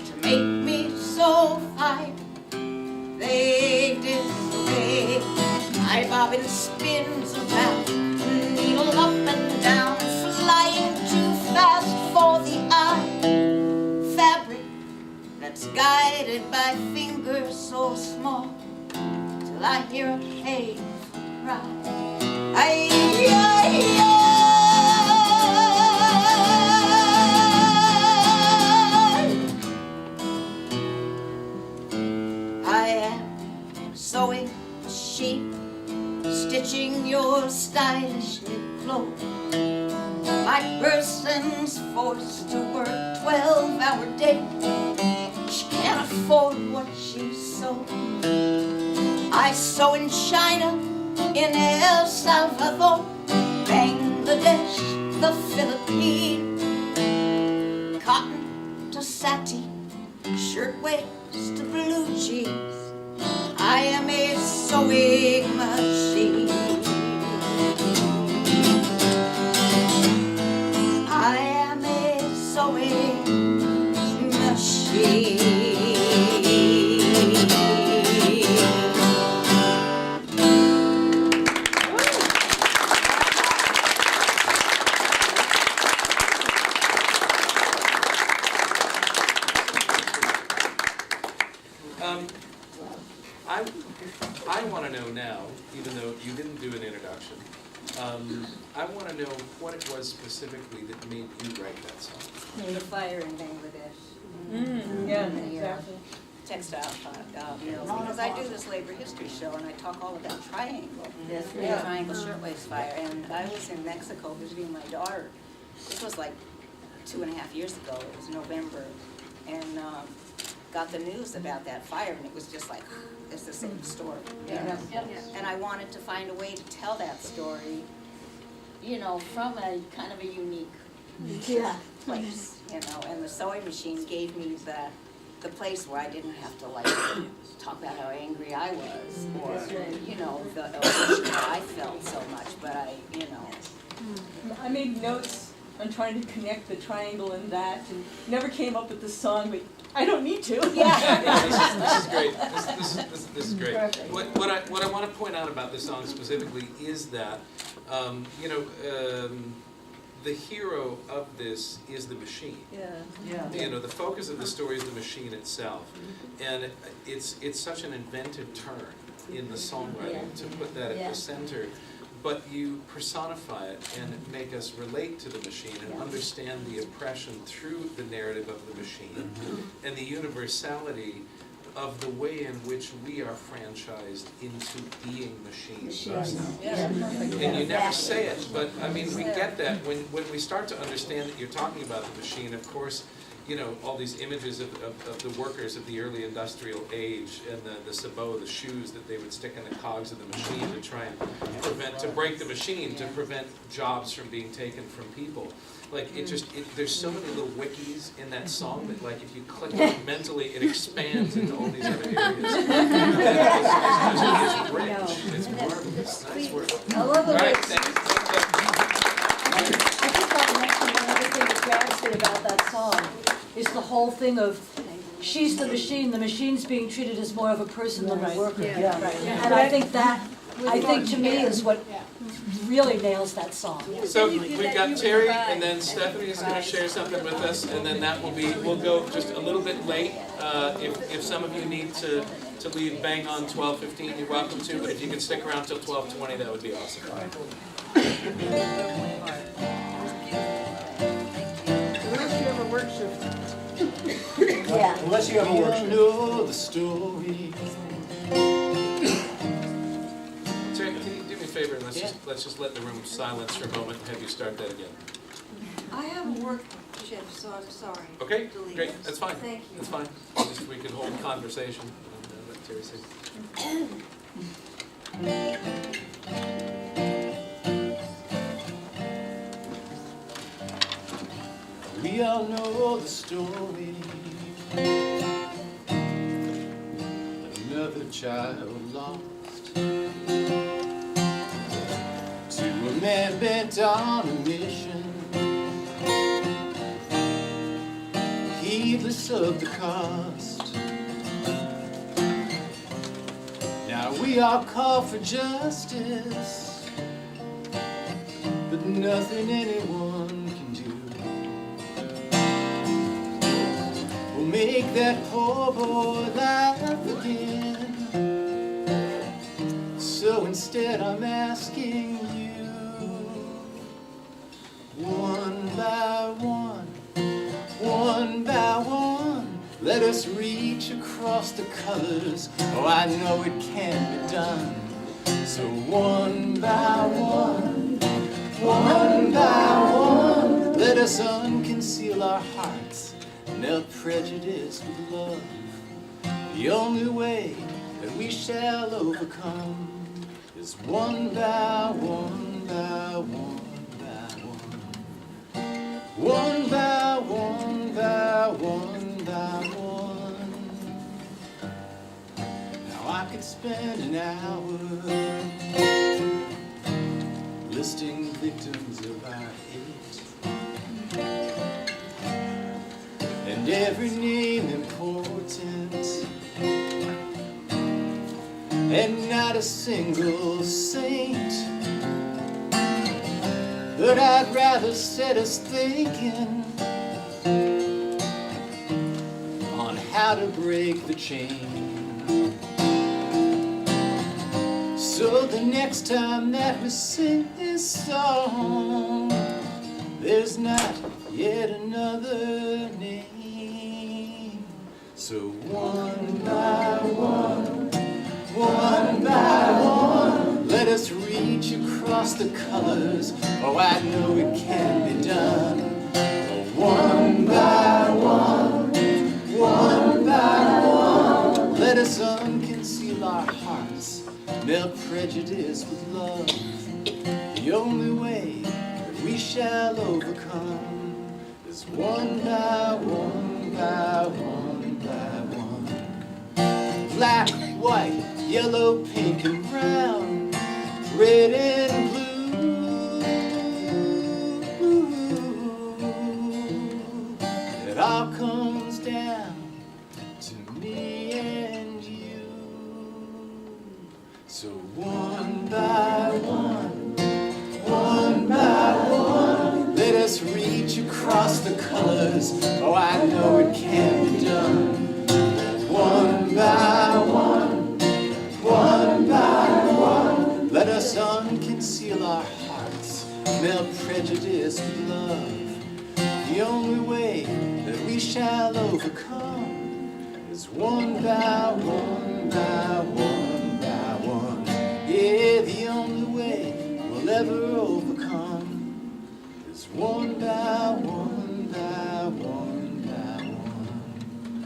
to make me so fired, they disobey. My bobbin spins around, needle up and down, flying too fast for the eye. Fabric that's guided by fingers so small, till I hear a painful cry. Ay, ay, ay. I am sewing a sheep, stitching your stylish new clothes. My person's forced to work 12-hour days. She can't afford what she sewed. I sew in China, in El Salvador, Bangladesh, the Philippines. Cotton to sateen, shirtwaist to blue jeans. I am a sewing machine. I am a sewing machine. I want to know now, even though you didn't do an introduction, I want to know what it was specifically that made you write that song. The fire in Bangladesh. Yeah, And the, exactly. textile mills, because I do this labor history show and I talk all about triangle. Yes, The Triangle Shirtwaist Fire, and I was in Mexico visiting my daughter. This was like 2.5 years ago, it was November, and got the news about that fire, and it was just like, it's the same story, you know? And I wanted to find a way to tell that story, you know, from a kind of a unique place, you know, and the sewing machine gave me the place where I didn't have to like talk about how angry I was, or, you know, the emotion that I felt so much, but I, you know. I made notes on trying to connect the triangle and that, and never came up with the song, but I don't need to. This is great. This is great. Perfect. What I want to point out about this song specifically is that, you know, the hero of this is the machine. You know, the focus of the story is the machine itself, and it's such an inventive turn in the songwriting to put that at the center. But you personify it and make us relate to the machine and understand the oppression through the narrative of the machine and the universality of the way in which we are franchised into being machines ourselves. And you never say it, but I mean, we get that when we start to understand that you're talking about the machine. Of course, you know, all these images of the workers of the early industrial age and the sabot, the shoes that they would stick in the cogs of the machine to try and to break the machine, to prevent jobs from being taken from people. Like, there's so many little wikis in that song that, like, if you click it mentally, it expands into all these other areas. It's rich. It's marvelous. Nice work. I love the Right, lyrics. thanks. I think that mentioned one other thing that grabs me about that song is the whole thing of she's the machine's being treated as more of a person than a worker. And I think to me is what really nails that song. So we've got Terry, and then Stephanie is going to share something with us, and then we'll go just a little bit late. If some of you need to leave bang on 12:15, you're welcome to, but if you can stick around till 12:20, that would be awesome. Unless you have a work shift. Unless you have a work shift. Know the story. Terry, can you do me a favor and let's just let the room silence for a moment and have you start that again. I have a work shift, so I'm sorry. Okay, great, that's fine. Thank you. That's fine. We can hold a conversation and let Terry say. We all know the story. Another child lost to a man bent on a mission, heedless of the cost. Now we all call for justice, but nothing anyone can do will make that poor boy laugh again. So instead I'm asking you, one by one, let us reach across the colors. Oh, I know it can be done. So one by one, let us unconceal our hearts and melt prejudice with love. The only way that we shall overcome is one by one. Now I could spend an hour listing victims of our hate, and every name important, and not a single saint. But I'd rather set us thinking on how to break the chain. So the next time that we sing this song, there's not yet another name. So one by one, let us reach across the colors. Oh, I know it can be done. One prejudice with love. The only way that we shall overcome is one by one by one by one. Black, white, yellow, pink and brown, red and blue. It all comes down to me and you. So one by one, one by one, let us reach across the colors. Oh, I know it can be done. One by one, one by one, let us unconceal our hearts, melt prejudice with love. The only way that we shall overcome is one by one by one by one. Yeah, the only way we'll ever overcome is one by one by one by one.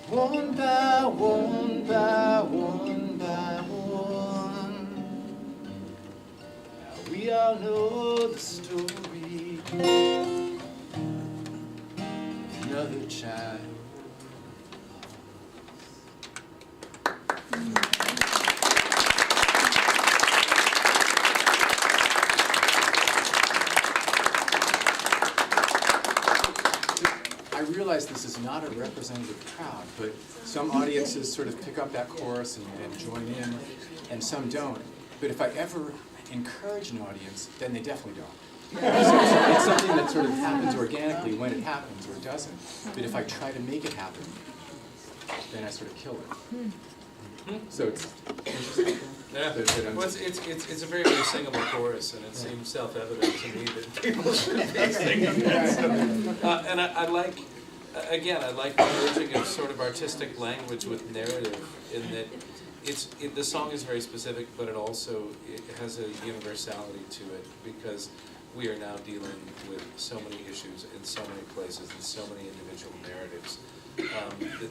One by one by one by one. Now we all know the story. Another child. I realize this is not a representative crowd, but some audiences sort of pick up that chorus and join in, and some don't. But if I ever encourage an audience, then they definitely don't. So it's something that sort of happens organically when it happens or doesn't. But if I try to make it happen, then I sort of kill it. So it's interesting. Yeah, well, it's a very, very singable chorus, and it seems self-evident to me that people should be singing it. So, and I like, again, I like the merging of sort of artistic language with narrative, in that the song is very specific, but it also has a universality to it, because we are now dealing with so many issues in so many places and so many individual narratives.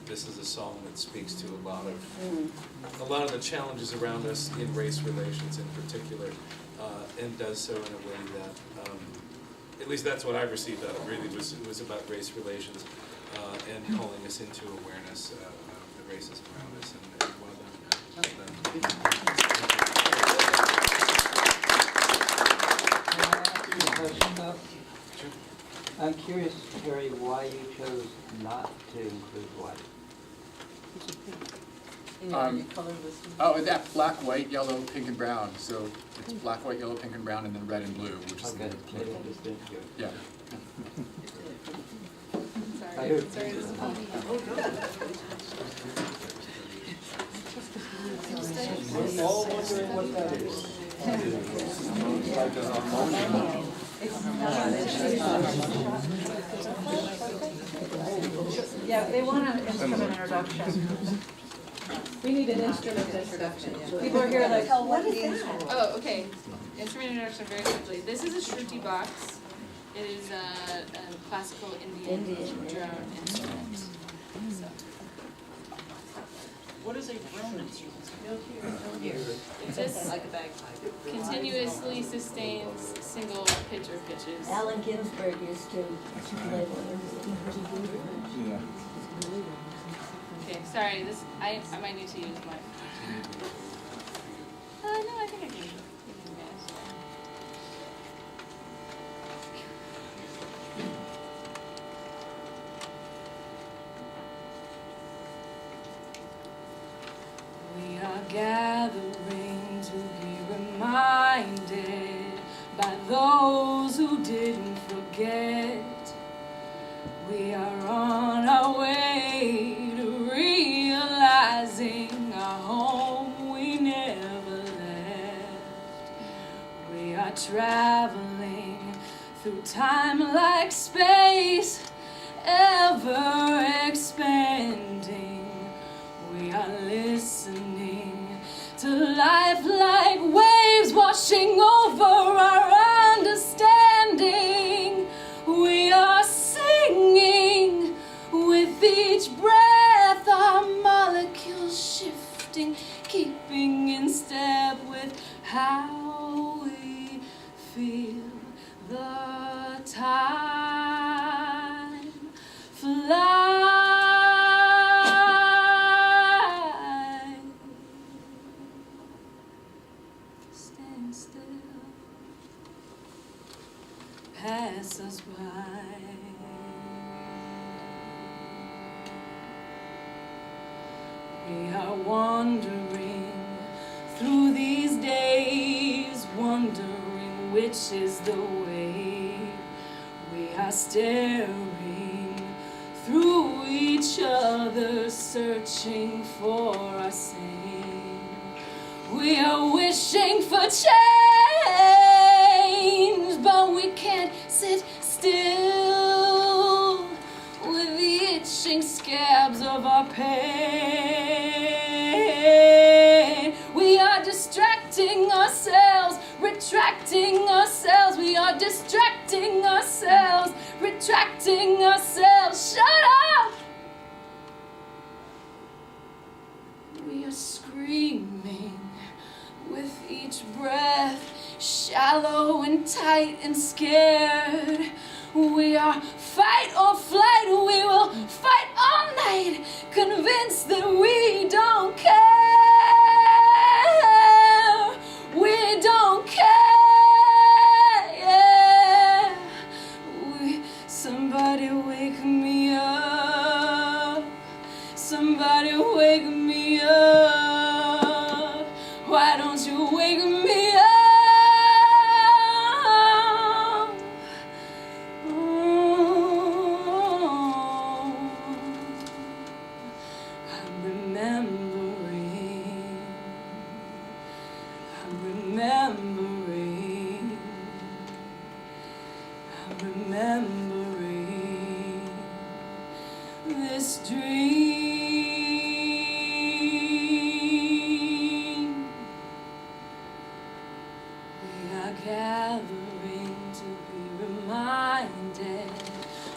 This is a song that speaks to a lot of the challenges around us in race relations in particular, and does so in a way that, at least that's what I received out of it. Really, it was about race relations and calling us into awareness of the racism around us, and one of them. I'm curious, Harry, why you chose not to include white. That black, white, yellow, pink, and brown. So it's black, white, yellow, pink, and brown, and then red and blue, which is the yeah. Sorry, this is We're all wondering what that is. Like a harmonium. Yeah, they want an instrument introduction. We need an instrument introduction. People are here like, oh, what is that? Oh, okay. Instrument introduction very quickly. This is a shruti box. It is a classical Indian drone instrument. So. What is a drone instrument? It just continuously sustains single pitch or pitches. Allen Ginsberg used to play one. Okay, sorry. I might need to use my. No, I think I can. We are gathering to be reminded by those who didn't forget. We are on our way to realizing our home we never left. We are traveling through time like space, ever expanding. We are listening to life like waves washing over our understanding. We are singing with each breath, our molecules shifting, keep keeping in step with how we feel. The time flies. Stand still, pass us by. We are wandering through these days, wondering which is the way. We are staring through each other, searching for our same. We are wishing for change, but we can't sit still with the itching scabs of our pain. We are distracting ourselves, retracting ourselves. We are distracting ourselves, retracting ourselves. Shut up! We are screaming with each breath, shallow and tight and scared. We are fight or flight. We will fight all night, convinced that we don't care. We don't care. Somebody wake me up. Somebody wake me up. Why don't you wake me up? Remembering this dream. We are gathering to be reminded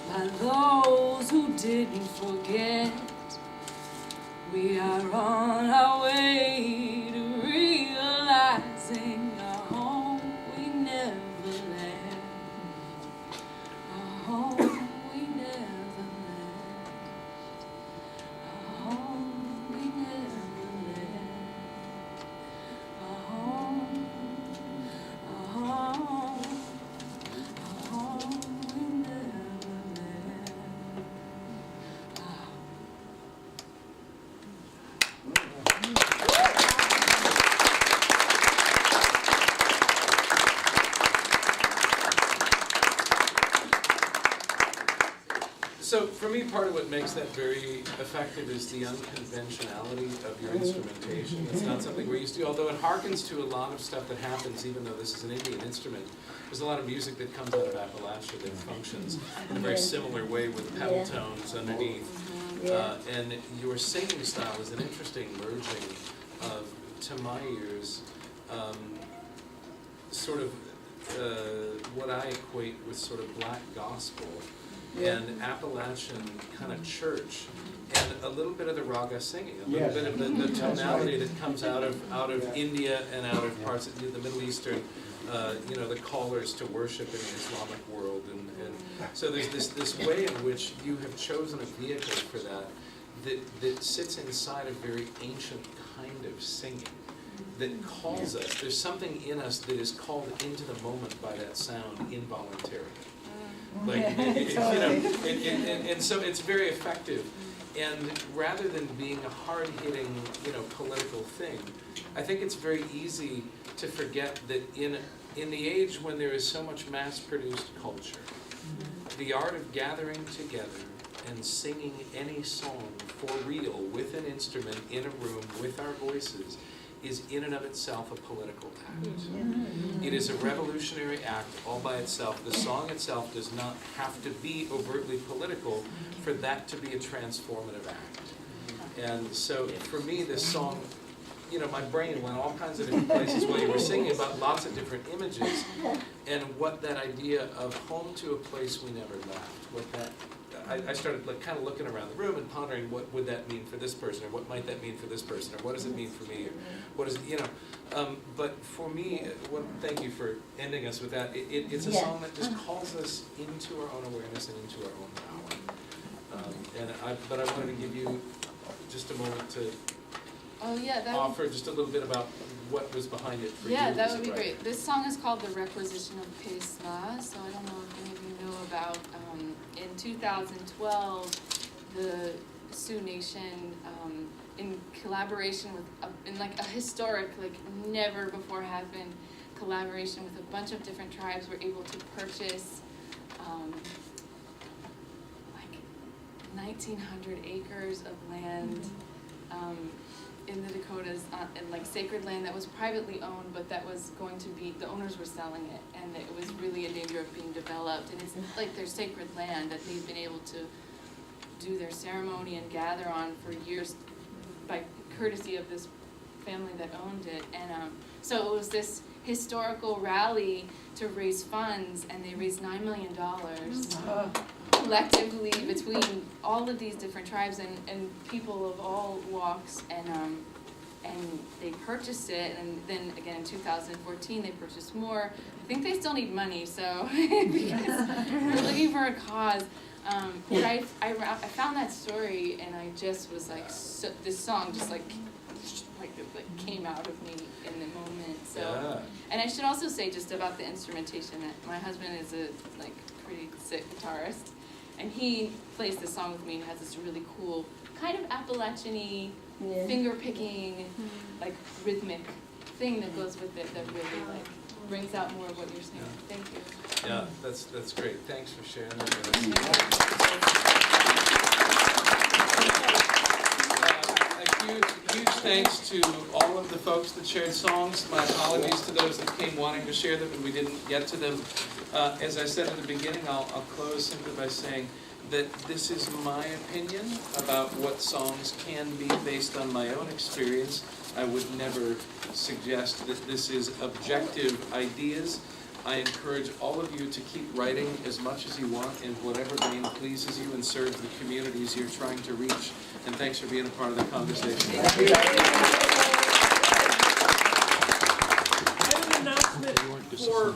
by those who didn't forget. We are on our way to realizing our home we never left. Home we never left. Home we never left. Home we never left. So for me, part of what makes that very effective is the unconventionality of your instrumentation. It's not something we're used to, although it harkens to a lot of stuff that happens, even though this is an Indian instrument. There's a lot of music that comes out of Appalachia that functions in a very similar way with pedal tones underneath. And your singing style is an interesting merging of, to my ears, sort of what I equate with sort of black gospel and Appalachian kind of church, and a little bit of the raga singing, a little bit of the tonality that comes out of India and out of parts of the Middle Eastern, the callers to worship in the Islamic world, and so there's this way in which you have chosen a vehicle for that sits inside a very ancient kind of singing that calls us. There's something in us that is called into the moment by that sound involuntarily. And so it's very effective. And rather than being a hard-hitting, political thing, I think it's very easy to forget that in the age when there is so much mass-produced culture, the art of gathering together and singing any song for real with an instrument in a room with our voices is in and of itself a political act. It is a revolutionary act all by itself. The song itself does not have to be overtly political for that to be a transformative act. And so for me, this song, my brain went all kinds of different places while you were singing about lots of different images, and what that idea of home to a place we never left, what that I started like kind of looking around the room and pondering what would that mean for this person, or what might that mean for this person, or what does it mean for me, or what is it, you know. But for me, thank you for ending us with that. It's a song that just calls us into our own awareness and into our own power. But I wanted to give you just a moment to offer just a little bit about what was behind it for you. Yeah, that as a would be writer. great. This song is called The Requisition of Pesla, so I don't know if any of you know about, in 2012, the Sioux Nation, in collaboration with, in like a historic, like never before happened, collaboration with a bunch of different tribes, were able to purchase, like 1,900 acres of land, in the Dakotas, and like sacred land that was privately owned, but that was going to be, the owners were selling it, and it was really in danger of being developed, and it's like their sacred land that they've been able to do their ceremony and gather on for years by courtesy of this family that owned it. And so it was this historical rally to raise funds, and they raised $9 million collectively between all of these different tribes and people of all walks, and they purchased it, and then again in 2014 they purchased more. I think they still need money, so because we're looking for a cause. But I found that story, and I just was like, so, this song just like came out of me in the moment. So, and I should also say just about the instrumentation that my husband is a like pretty sick guitarist, and he plays this song with me and has this really cool kind of Appalachian-y, finger-picking, like rhythmic thing that goes with it that really like brings out more of what you're saying. Thank you. Yeah, that's great. Thanks for sharing that with us. Huge thanks to all of the folks that shared songs. My apologies to those that came wanting to share them and we didn't get to them. As I said in the beginning, I'll close simply by saying that this is my opinion about what songs can be based on my own experience. I would never suggest that this is objective ideas. I encourage all of you to keep writing as much as you want in whatever vein pleases you and serves the communities you're trying to reach. And thanks for being a part of the conversation. I have an announcement for